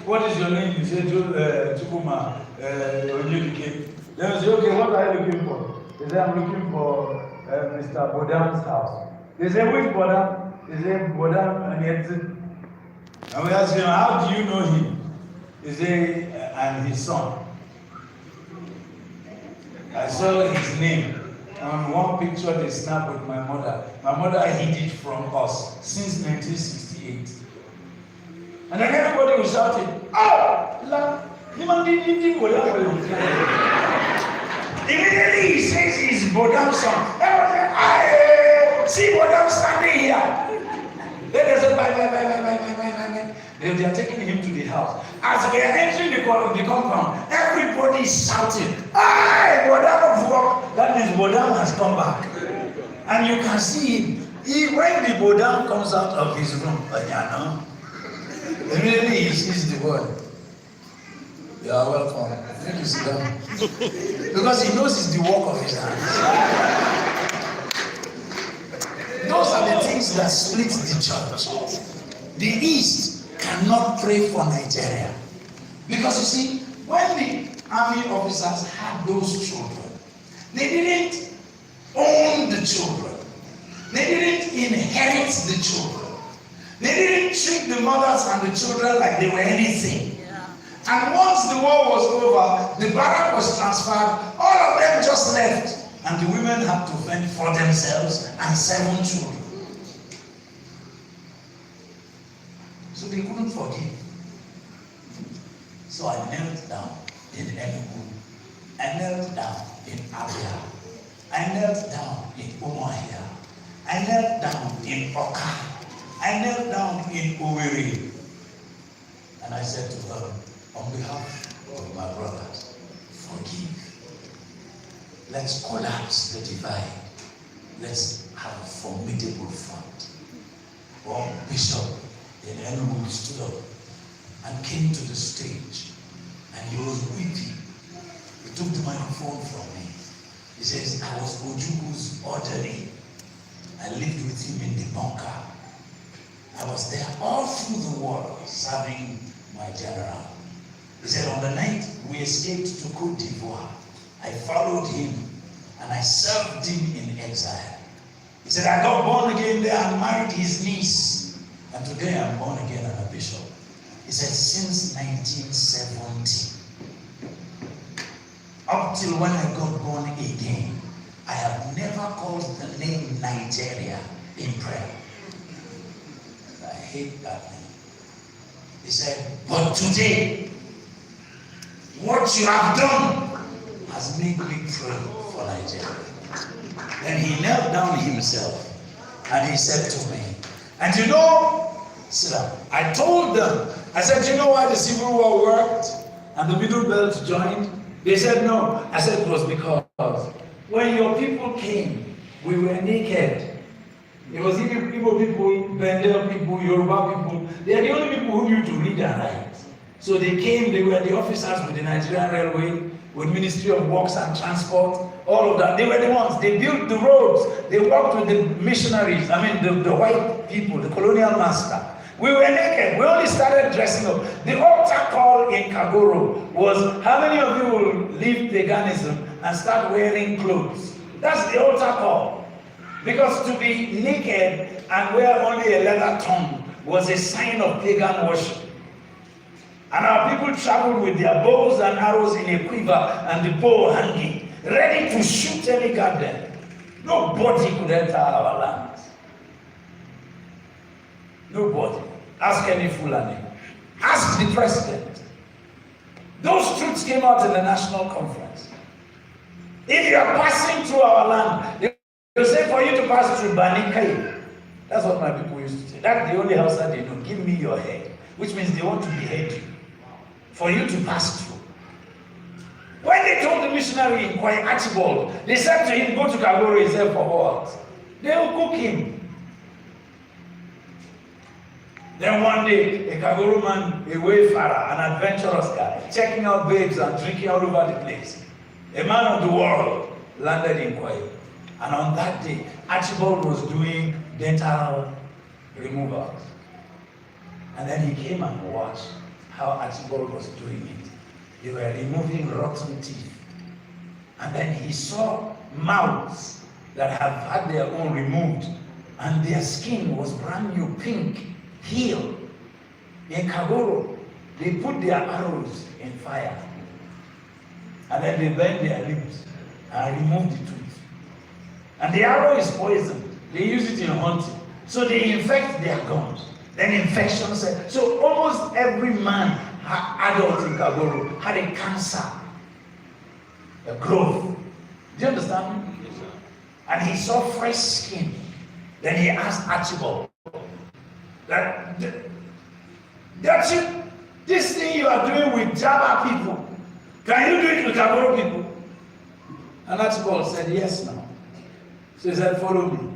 what is your name? You say, Chukuma Onyedike. Then you say, okay, what are you looking for? They say, I'm looking for Mr. Bodam's house. They say, which Bodam? They say, Bodam Anyedzi. And we ask him, how do you know him? They say, I'm his son. I saw his name. And one picture they snapped with my mother. My mother hid it from us since 1968. And then everybody was shouting, oh! Immediately he says he's Bodam's son. Everybody said, see Bodam standing here. Then they said, bye. They are taking him to the house. As we are entering the compound, everybody is shouting, hey, Bodam of work. That means Bodam has come back. And you can see him. When the Bodam comes out of his room, immediately he sees the word. You are welcome. Thank you, sit down. Because he knows it's the work of his hands. Those are the things that split the church. The East cannot pray for Nigeria. Because you see, when the army officers had those children, they didn't own the children. They didn't inherit the children. They didn't treat the mothers and the children like they were anything. And once the war was over, the barrack was transferred, all of them just left. And the women had to fend for themselves and 7 children. So they couldn't forgive. So I knelt down in Enugu. I knelt down in Abia. I knelt down in Umuahia. I knelt down in Oka. I knelt down in Owerri. And I said to her, on behalf of my brothers, forgive. Let's collapse the divide. Let's have a formidable front. One bishop in Enugu stood up and came to the stage, and he was weeping. He took the microphone from me. He says, I was Ojuku's orderly. I lived with him in the bunker. I was there all through the war serving my general. He said, on the night we escaped to Cote d'Ivoire, I followed him and I served him in exile. He said, I got born again there and married his niece. And today I'm born again and a bishop. He said, since 1970, up till when I got born again, I have never called the name Nigeria in prayer. I hate that name. He said, but today, what you have done has made me pray for Nigeria. Then he knelt down himself and he said to me, and you know, sir, I told them, I said, you know why the Civil War worked and the Middle Belt joined? They said no. I said it was because when your people came, we were naked. It was even Igbo people, Bendel people, Yoruba people. They are the only people who knew to read and write. So they came, they were the officers with the Nigerian Railway, with Ministry of Works and Transport, all of that. They were the ones, they built the roads, they worked with the missionaries, the white people, the colonial master. We were naked, we only started dressing up. The altar call in Kagoro was, how many of you will leave paganism and start wearing clothes? That's the altar call. Because to be naked and wear only a leather tongue was a sign of pagan worship. And our people traveled with their bows and arrows in a quiver and the bow hanging, ready to shoot any garden. Nobody could enter our land. Nobody. Ask any Fulani. Ask the president. Those truths came out in the national conference. If you are passing through our land, they will say for you to pass through Banikai. That's what my people used to say. That's the only house that they do. Give me your head. Which means they want to behead you. For you to pass through. When they told the missionary in Kwai Archibald, they said to him, go to Kagoro, he said, for what? They will cook him. Then one day, a Kagoro man, a wayfarer, an adventurous guy, checking out babes and drinking all over the place, a man of the world, landed in Kwai. And on that day, Archibald was doing dental removals. And then he came and watched how Archibald was doing it. They were removing rotten teeth. And then he saw mouths that have had their own removed, and their skin was brand new, pink, healed. In Kagoro, they put their arrows in fire. And then they bend their lips and remove the tooth. And the arrow is poisoned. They use it in hunting. So they infect their gums. Then infection set. So almost every man, adult in Kagoro, had a cancer, a growth. Do you understand me? Yes, sir. And he saw fresh skin. Then he asked Archibald, that this thing you are doing with Java people, can you do it with Kagoro people? And Archibald said, yes, now. So he said, follow me.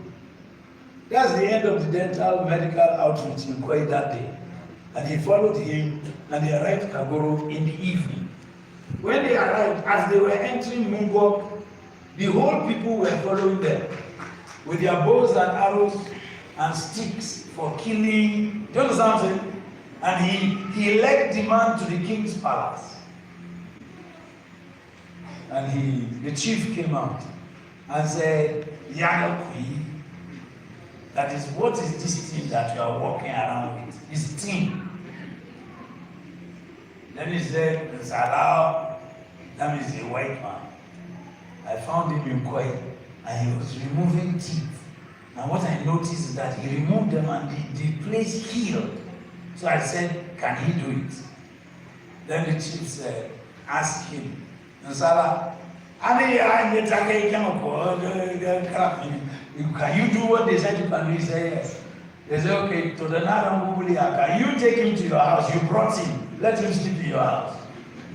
That's the end of the dental medical outreach in Kwai that day. And he followed him, and they arrived Kagoro in the evening. When they arrived, as they were entering Mungok, the whole people were following them with their bows and arrows and sticks for killing. Do you understand what I'm saying? And he led the man to the king's palace. And the chief came out and said, Yanokui, that is, what is this thing that you are walking around with? It's tin. Then he said, Salah, that is a white man. I found him in Kwai, and he was removing teeth. And what I noticed is that he removed them and the place healed. So I said, can he do it? Then the chief said, Ask him. Nsala, can you do what they said you can do? He said yes. They said, okay, to the can you take him to your house? You brought him. Let him sleep in your house.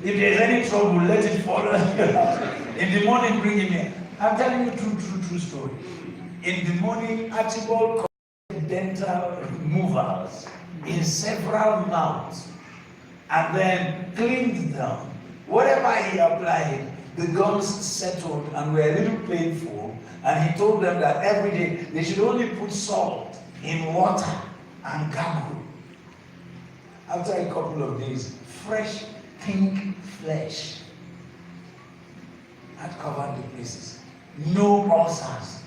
If there's any trouble, let it fall on your house. In the morning, bring him here. I'm telling you true story. In the morning, Archibald collected dental removals in several mouths and then cleaned them. Whatever he applied, the gums settled and were a little painful, and he told them that every day they should only put salt in water and gargle. After a couple of days, fresh pink flesh had covered the places. No ulcers.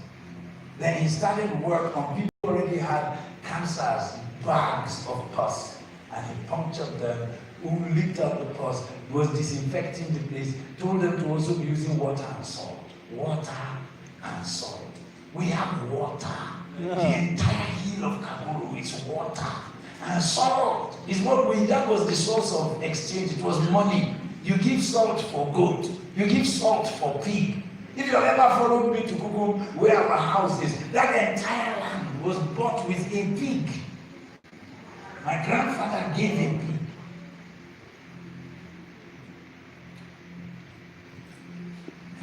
Then he started work on people who already had cancers, bags of pus, and he punctured them, who licked out the pus, was disinfecting the place, told them to also be using water and salt. Water and salt. We have water. Yeah. The entire hill of Kaguru is water. And salt is that was the source of exchange. It was money. You give salt for goat. You give salt for pig. If you have ever followed me to Google where our house is, that entire land was bought with a pig. My grandfather gave a pig.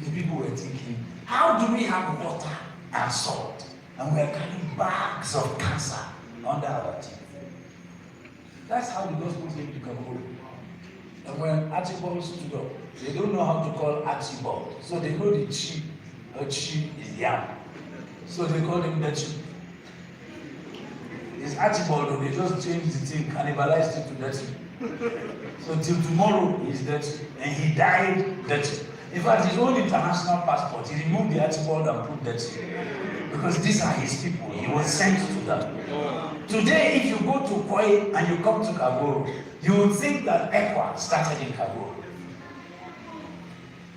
The people were thinking, how do we have water and salt? And we are carrying bags of cancer under our teeth. That's how the gospel came to Kabul. And when Archibald stood up, they don't know how to call Archibald. So they know the chi. A chi is yam. So they call him the chi. It's Archibald, or they just changed the thing, cannibalized it to dirty. So till tomorrow he's dirty. And he died dirty. In fact, his own international passport, he removed the Archibald and put dirty. Because these are his people. He was sent to them. Today, if you go to Koi and you come to Kagoro, you would think that ECWA started in Kagoro.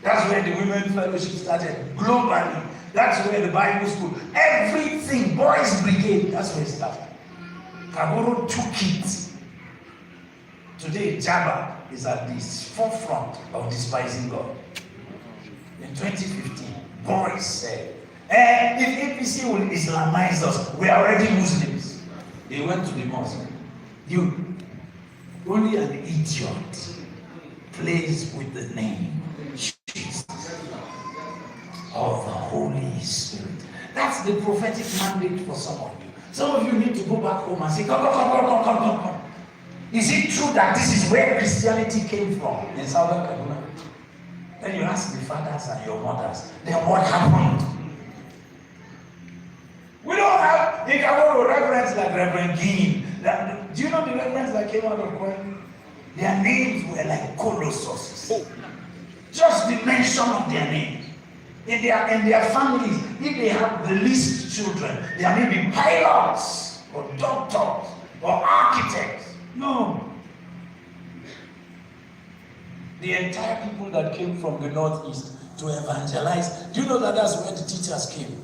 That's where the Women Fellowship started globally. That's where the Bible school, everything, Boys Brigade, that's where it started. Kagoro took it. Today, Jabba is at the forefront of despising God. In 2015, Boris said, if APC will Islamize us, we are already Muslims. They went to the mosque. You, only an idiot plays with the name Jesus of the Holy Spirit. That's the prophetic mandate for some of you. Some of you need to go back home and say, come. Is it true that this is where Christianity came from in Southern Kaduna? Then you ask the fathers and your mothers, then what happened? We don't have in Kagoro reverends like Reverend Guinea. Do you know the reverends that came out of Koi? Their names were like colossuses. Just the mention of their names. In their families, if they have the least children, there may be pilots or doctors or architects. No. The entire people that came from the Northeast to evangelize, do you know that that's where the teachers came?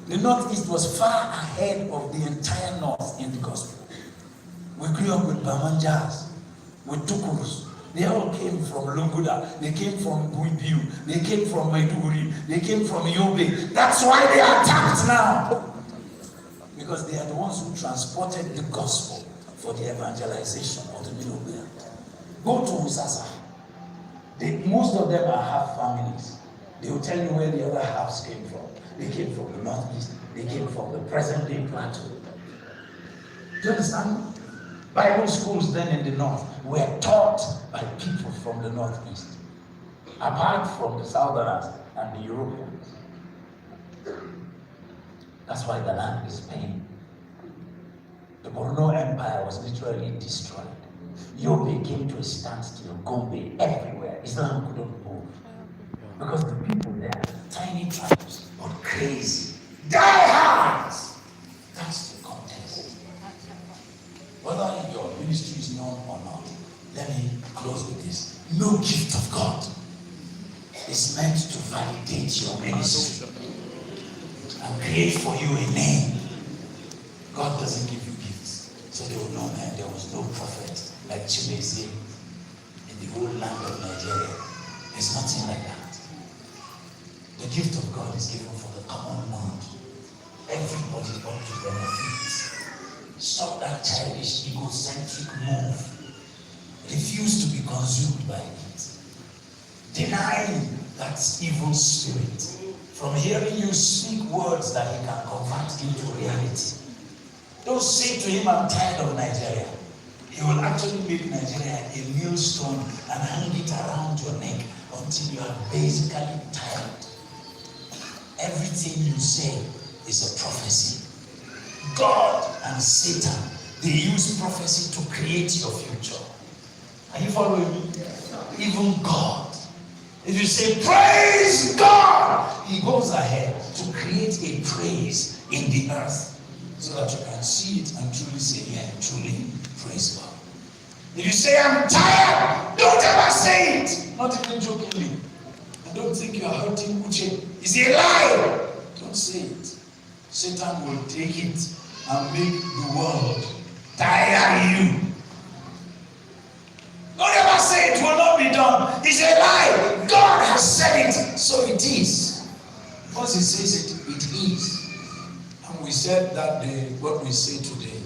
The Northeast was far ahead of the entire North in the gospel. We grew up with Bamanjas, with Tukurus. They all came from Lunguda, they came from Buibiu, they came from Maiduguri, they came from Yobe. That's why they are attacked now. Because they are the ones who transported the gospel for the evangelization of the Middle Belt. Go to Usasa. Most of them are half families. They will tell you where the other halves came from. They came from the Northeast. They came from the present-day plateau. Do you understand? Bible schools then in the North were taught by people from the Northeast, apart from the Southerners and the Europeans. That's why the land is paying. The Borno Empire was literally destroyed. Yobe came to a standstill, Gombe, everywhere. Islam couldn't move. Because the people there, tiny tribes, but crazy. Die hard! That's the context. Whether your ministry is known or not, let me close with this. No gift of God is meant to validate your ministry and create for you a name. God doesn't give you gifts. So they will know, man, there was no prophet like Chimese in the whole land of Nigeria. There's nothing like that. The gift of God is given for the common good. Everybody ought to benefit. Stop that childish, egocentric move. Refuse to be consumed by it. Deny that evil spirit from hearing you speak words that he can convert into reality. Don't say to him, I'm tired of Nigeria. He will actually make Nigeria a millstone and hang it around your neck until you are basically tired. Everything you say is a prophecy. God and Satan, they use prophecy to create your future. Are you following me? Even God. If you say, praise God, he goes ahead to create a praise in the earth so that you can see it and truly say, yeah, truly, praise God. If you say, I'm tired, don't ever say it. Not even jokingly. I don't think you are hurting Uche. It's a lie. Don't say it. Satan will take it and make the world tire you. Don't ever say it will not be done. It's a lie. God has said it, so it is. Once he says it, it is. And we said that day what we say today,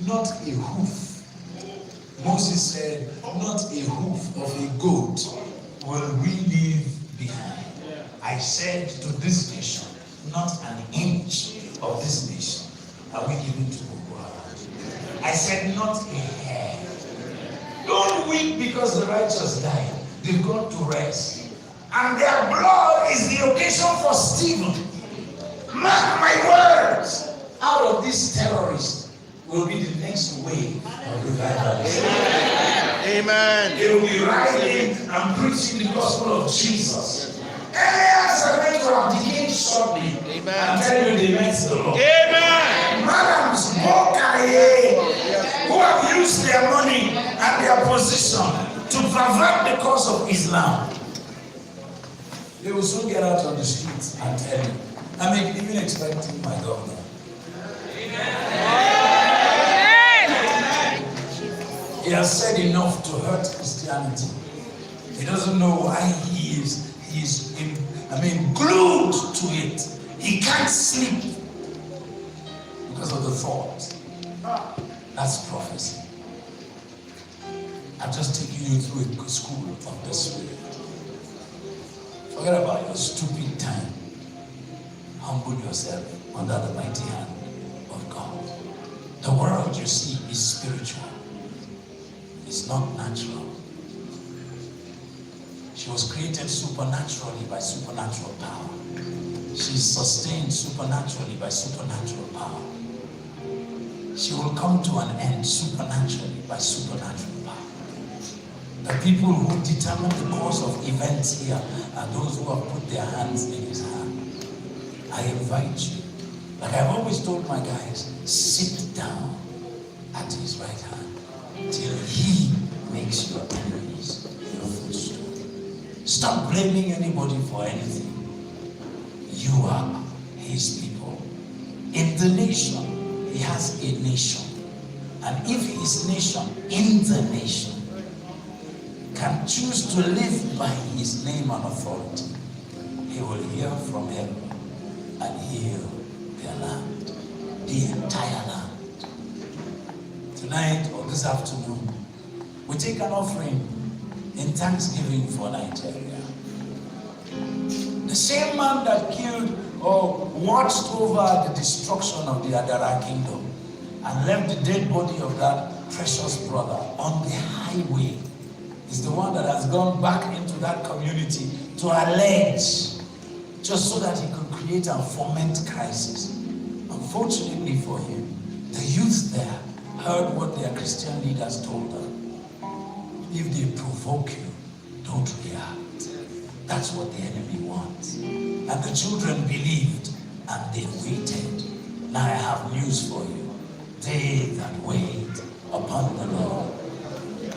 not a hoof. Moses said, not a hoof of a goat will we leave behind. I said to this nation, not an inch of this nation are we giving to Boko Haram. I said, not a hair. Don't weep because the righteous died. They've gone to rest. And their blood is the occasion for Stephen. Mark my words. Out of these terrorists will be the next wave of revival. Amen. They will be riding and preaching the gospel of Jesus. Areas are going to abdicate shortly. Amen. And tell you they met the Lord. Amen. Madams, who have used their money and their position to pervert the cause of Islam, they will soon get out on the streets and tell you. I'm even expecting my governor. He has said enough to hurt Christianity. He doesn't know why he is glued to it. He can't sleep because of the thought. That's prophecy. I'm just taking you through a school of the Spirit. Forget about your stupid time. Humble yourself under the mighty hand of God. The world you see is spiritual. It's not natural. She was created supernaturally by supernatural power. She's sustained supernaturally by supernatural power. She will come to an end supernaturally by supernatural power. The people who determine the course of events here are those who have put their hands in his hand. I invite you, like I've always told my guys, sit down at his right hand till he makes your enemies your footstool. Stop blaming anybody for anything. You are his people. In the nation, he has a nation. And if his nation, in the nation, can choose to live by his name and authority, he will hear from heaven and heal their land, the entire land. Tonight or this afternoon, we take an offering in thanksgiving for Nigeria. The same man that killed or watched over the destruction of the Adara kingdom and left the dead body of that precious brother on the highway is the one that has gone back into that community to allege, just so that he could create and foment crisis. Unfortunately for him, the youth there heard what their Christian leaders told them. If they provoke you, don't react. That's what the enemy wants. And the children believed and they waited. Now I have news for you. They that wait upon the Lord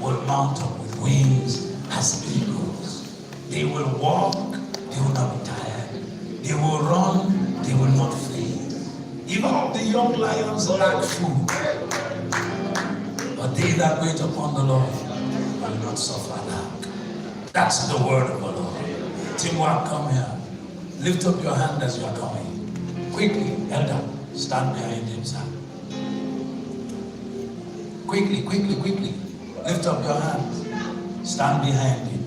will mount up with wings as eagles. They will walk, they will not be tired. They will run, they will not faint. Even the young lions lack food. But they that wait upon the Lord will not suffer lack. That's the word of the Lord. Teamwork, come here. Lift up your hand as you are coming. Quickly, elder, stand behind him, sir. Quickly, quickly, quickly. Lift up your hand. Stand behind him.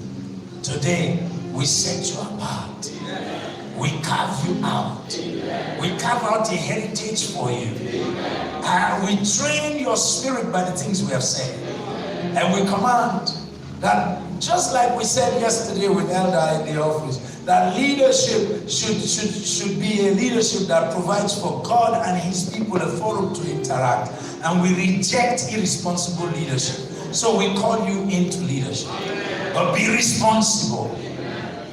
Today, we set you apart. We carve you out. We carve out a heritage for you. And we train your spirit by the things we have said. And we command that, just like we said yesterday with Elder in the office, that leadership should be a leadership that provides for God and his people a forum to interact. And we reject irresponsible leadership. So we call you into leadership. But be responsible.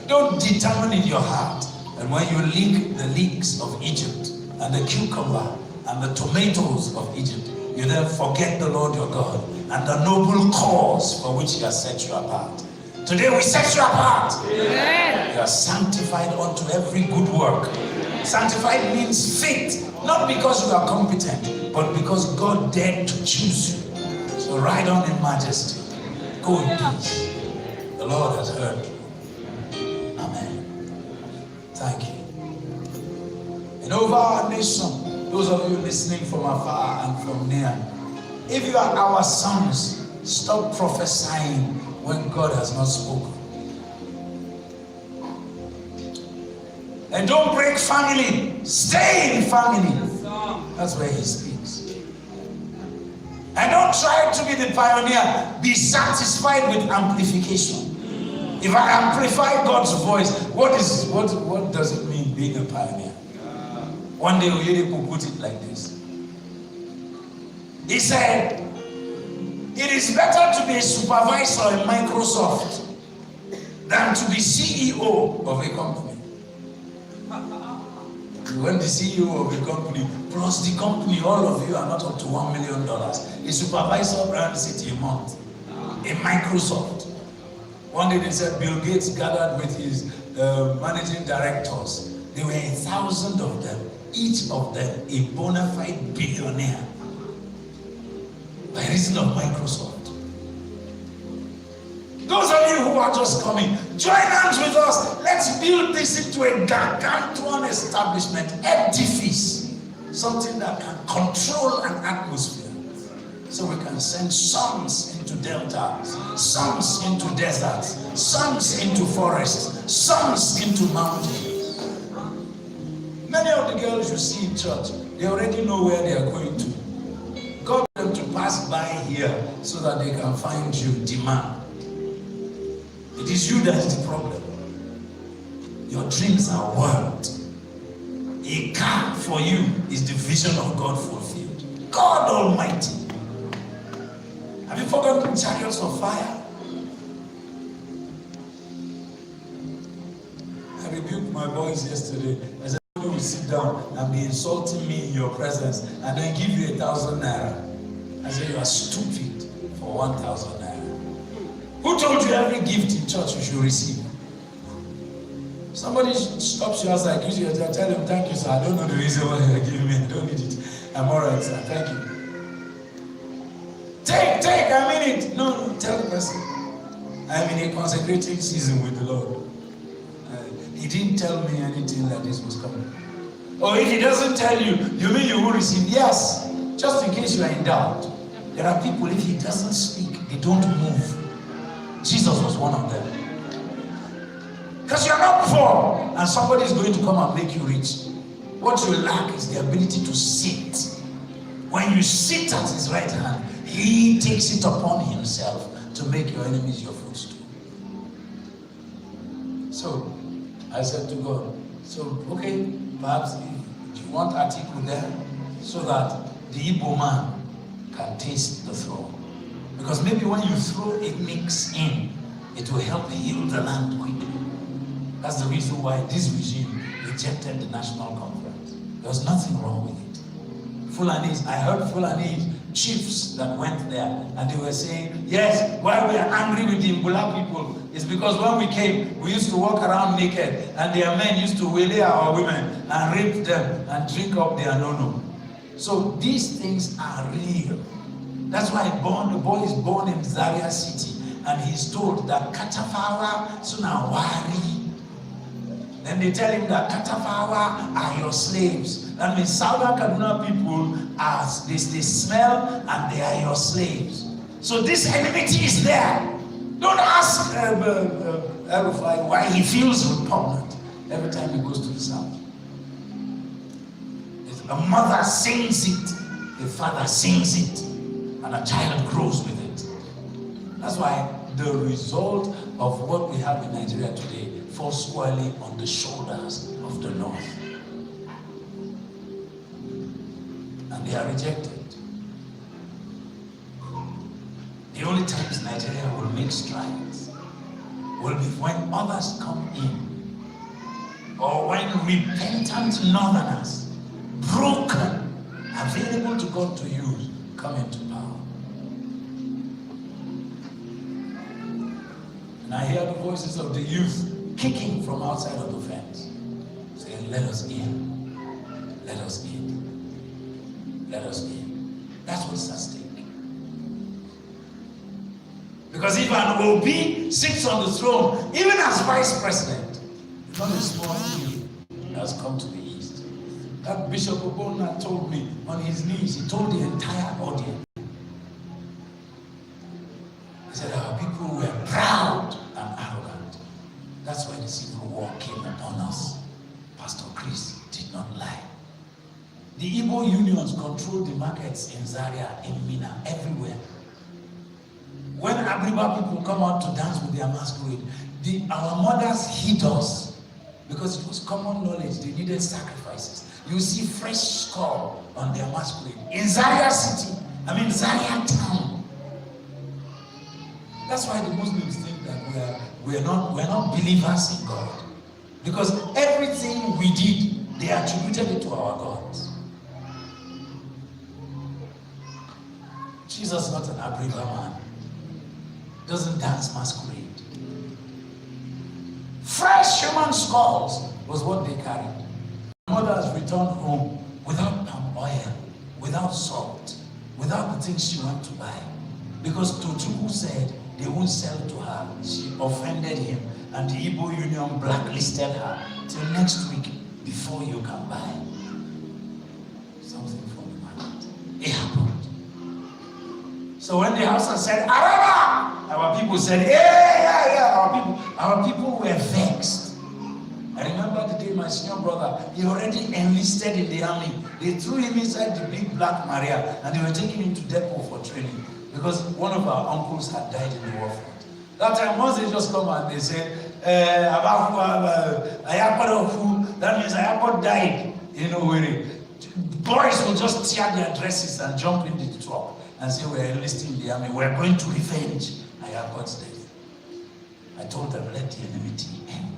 Don't determine in your heart. And when you lick the leeks of Egypt and the cucumber and the tomatoes of Egypt, you then forget the Lord your God and the noble cause for which he has set you apart. Today we set you apart. Amen. You are sanctified unto every good work. Sanctified means fit, not because you are competent, but because God dared to choose you. So ride on in majesty. Go in peace. The Lord has heard you. Amen. Thank you. And over our nation, those of you listening from afar and from near, if you are our sons, stop prophesying when God has not spoken. And don't break family. Stay in family. That's where he speaks. And don't try to be the pioneer. Be satisfied with amplification. If I amplify God's voice, what does it mean being a pioneer? One day Oyedepo put it like this. He said, it is better to be a supervisor in Microsoft than to be CEO of a company. When the CEO of a company, plus the company, all of you are not up to $1 million. A supervisor earns it a month. A Microsoft. One day they said Bill Gates gathered with his managing directors. There were 1,000 of them, each of them a bona fide billionaire by reason of Microsoft. Those of you who are just coming, join hands with us. Let's build this into a gargantuan establishment, edifice, something that can control an atmosphere. So we can send sons into deltas, sons into deserts, sons into forests, sons into mountains. Many of the girls you see in church, they already know where they are going to. God them to pass by here so that they can find you. Demand. It is you that is the problem. Your dreams are world. A car for you is the vision of God fulfilled. God Almighty. Have you forgotten chariots of fire? I rebuked my boys yesterday. I said, you will sit down and be insulting me in your presence and then give you 1,000 naira. I said, you are stupid for 1,000 naira. Who told you every gift in church you should receive? Somebody stops you outside, gives you a tell them, thank you, sir. I don't know the reason why you're giving me. I don't need it. I'm all right, sir. Thank you. Take, I mean it. No, tell the person. I'm in a consecrating season with the Lord. He didn't tell me anything like this was coming. Or if he doesn't tell you, you mean you will receive? Yes. Just in case you are in doubt. There are people, if he doesn't speak, they don't move. Jesus was one of them. Because you're not poor, and somebody is going to come and make you rich. What you lack is the ability to sit. When you sit at his right hand, he takes it upon himself to make your enemies your footstool. So, I said to God, so, okay, perhaps if you want article there, so that the Igbo man can taste the throne. Because maybe when you throw a mix in, it will help heal the land quickly. That's the reason why this regime rejected the national conference. There was nothing wrong with it. Fulanis, I heard Fulani chiefs that went there, and they were saying, yes, why we are angry with the Mbula people is because when we came, we used to walk around naked, and their men used to waylay our women and rape them and drink up their nono. So these things are real. That's why the boy is born in Zaria City, and he's told that Katafawa Sunawari, Then they tell him that Katafawa are your slaves. That means Southern Kaduna people are, they smell and they are your slaves. So this enmity is there. Don't ask El-Rufai why he feels repugnant every time he goes to the South. A mother sings it, a father sings it, and a child grows with it. That's why the result of what we have in Nigeria today falls squarely on the shoulders of the North. And they are rejected. The only times Nigeria will make strides will be when others come in, or when repentant Northerners, broken, available to God to use, come into power. And I hear the voices of the youth kicking from outside of the fence, saying, let us in, let us in, let us in. That's what's at stake. Because if an Obi sits on the throne, even as vice president, it's not a small thing that has come to the east. That Bishop Obona told me on his knees, he told the entire audience. He said, our people were proud and arrogant. That's why the civil war came upon us. Pastor Chris did not lie. The Igbo unions controlled the markets in Zaria, in Mina, everywhere. When Abriba people come out to dance with their masquerade, our mothers hid us because it was common knowledge they needed sacrifices. You see fresh skull on their masquerade in Zaria city, Zaria town. That's why the Muslims think that we're not believers in God, because everything we did, they attributed it to our gods. Jesus is not an Abriba man. Doesn't dance masquerade. Fresh human skulls was what they carried. Mothers returned home without palm oil, without salt, without the things she went to buy. Because Tochukwu said they won't sell to her. She offended him, and the Igbo Union blacklisted her till next week before you can buy something from the market. It happened. So when the Hausa said, Araba! Our people said, yeah. Our people were vexed. I remember the day my senior brother, he already enlisted in the army. They threw him inside the big black Maria and they were taking him to depot for training because one of our uncles had died in the war front. That time, once they just come and they say, that means Ayako died. Boys will just tear their dresses and jump into the truck and say, we're enlisting in the army, we're going to revenge Ayako's death. I told them, let the enmity end.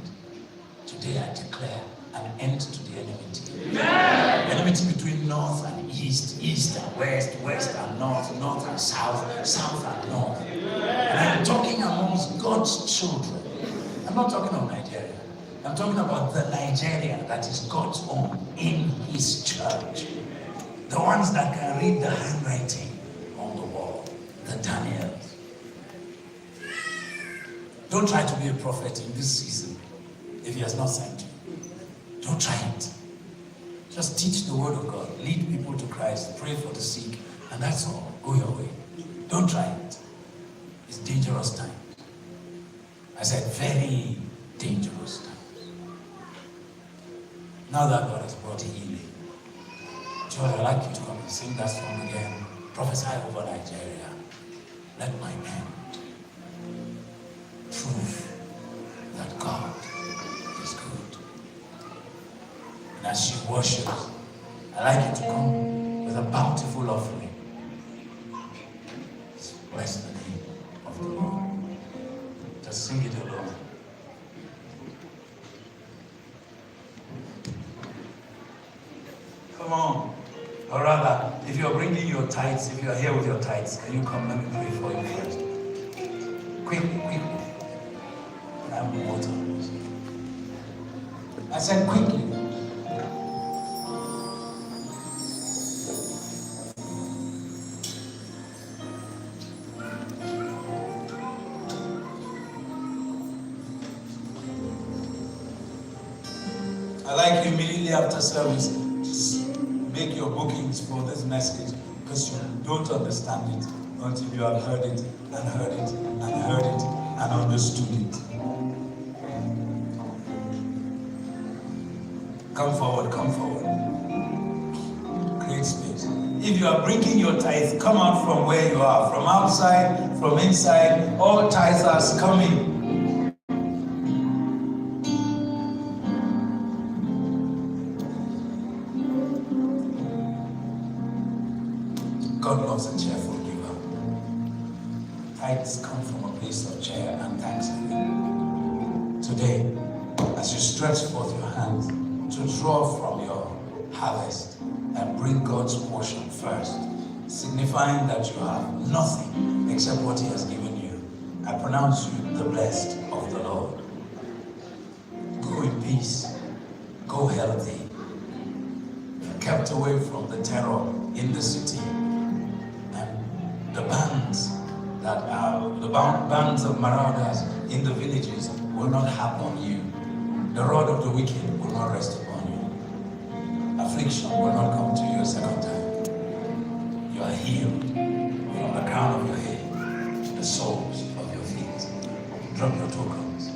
Today I declare an end to the enmity. Amen. Enmity between north and east, east and west, west and north, north and south, south and north. And I'm talking amongst God's children. I'm not talking of Nigeria. I'm talking about the Nigeria that is God's own in his church. The ones that can read the handwriting on the wall, the Daniels. Don't try to be a prophet in this season if he has not sent you. Don't try it. Just teach the word of God, lead people to Christ, pray for the sick, and that's all. Go your way. Don't try it. It's dangerous times. I said very dangerous times. Now that God has brought healing, Joy, I'd like you to come and sing that song again. Prophesy over Nigeria. Let my end prove that God is good. And as she worships, I'd like you to come with a bountiful offering. Bless the name of the Lord. Just sing it alone. Come on. Or rather, if you're bringing your tithes, if you're here with your tithes, can you come? Let me pray for you first. Quickly. I have water. I said quickly. immediately after service, just make your bookings for this message, because you don't understand it until you have heard it and heard it and heard it and understood it. Come forward, come forward. Create space. If you are bringing your tithe, come out from where you are, from outside, from inside. All tithers coming. God loves a cheerful giver. Tithes come from a place of cheer and thanksgiving. Today, as you stretch forth your hands to draw from your harvest and bring God's portion first, signifying that you have nothing except what He has given you, I pronounce you the blessed of the Lord. Go in peace. Go healthy. Kept away from the terror in the city. The bands that are the bands of marauders in the villages will not happen you. The rod of the wicked will not rest upon you. Affliction will not come to you a second time. You are healed from the crown of your head to the soles of your feet. Drop your tokens.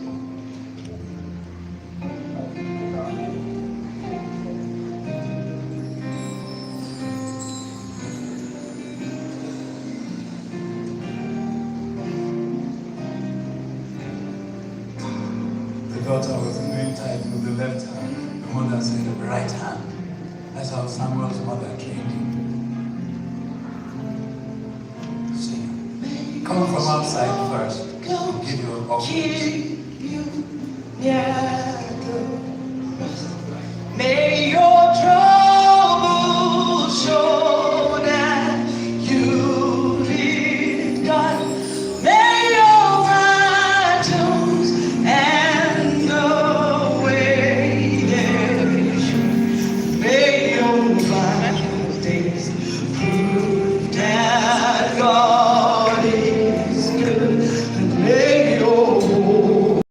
Daughter was doing tithe with the left hand, the mother said the right hand. That's how Samuel's mother trained him. See, come from outside first. Give you an offering. Yeah.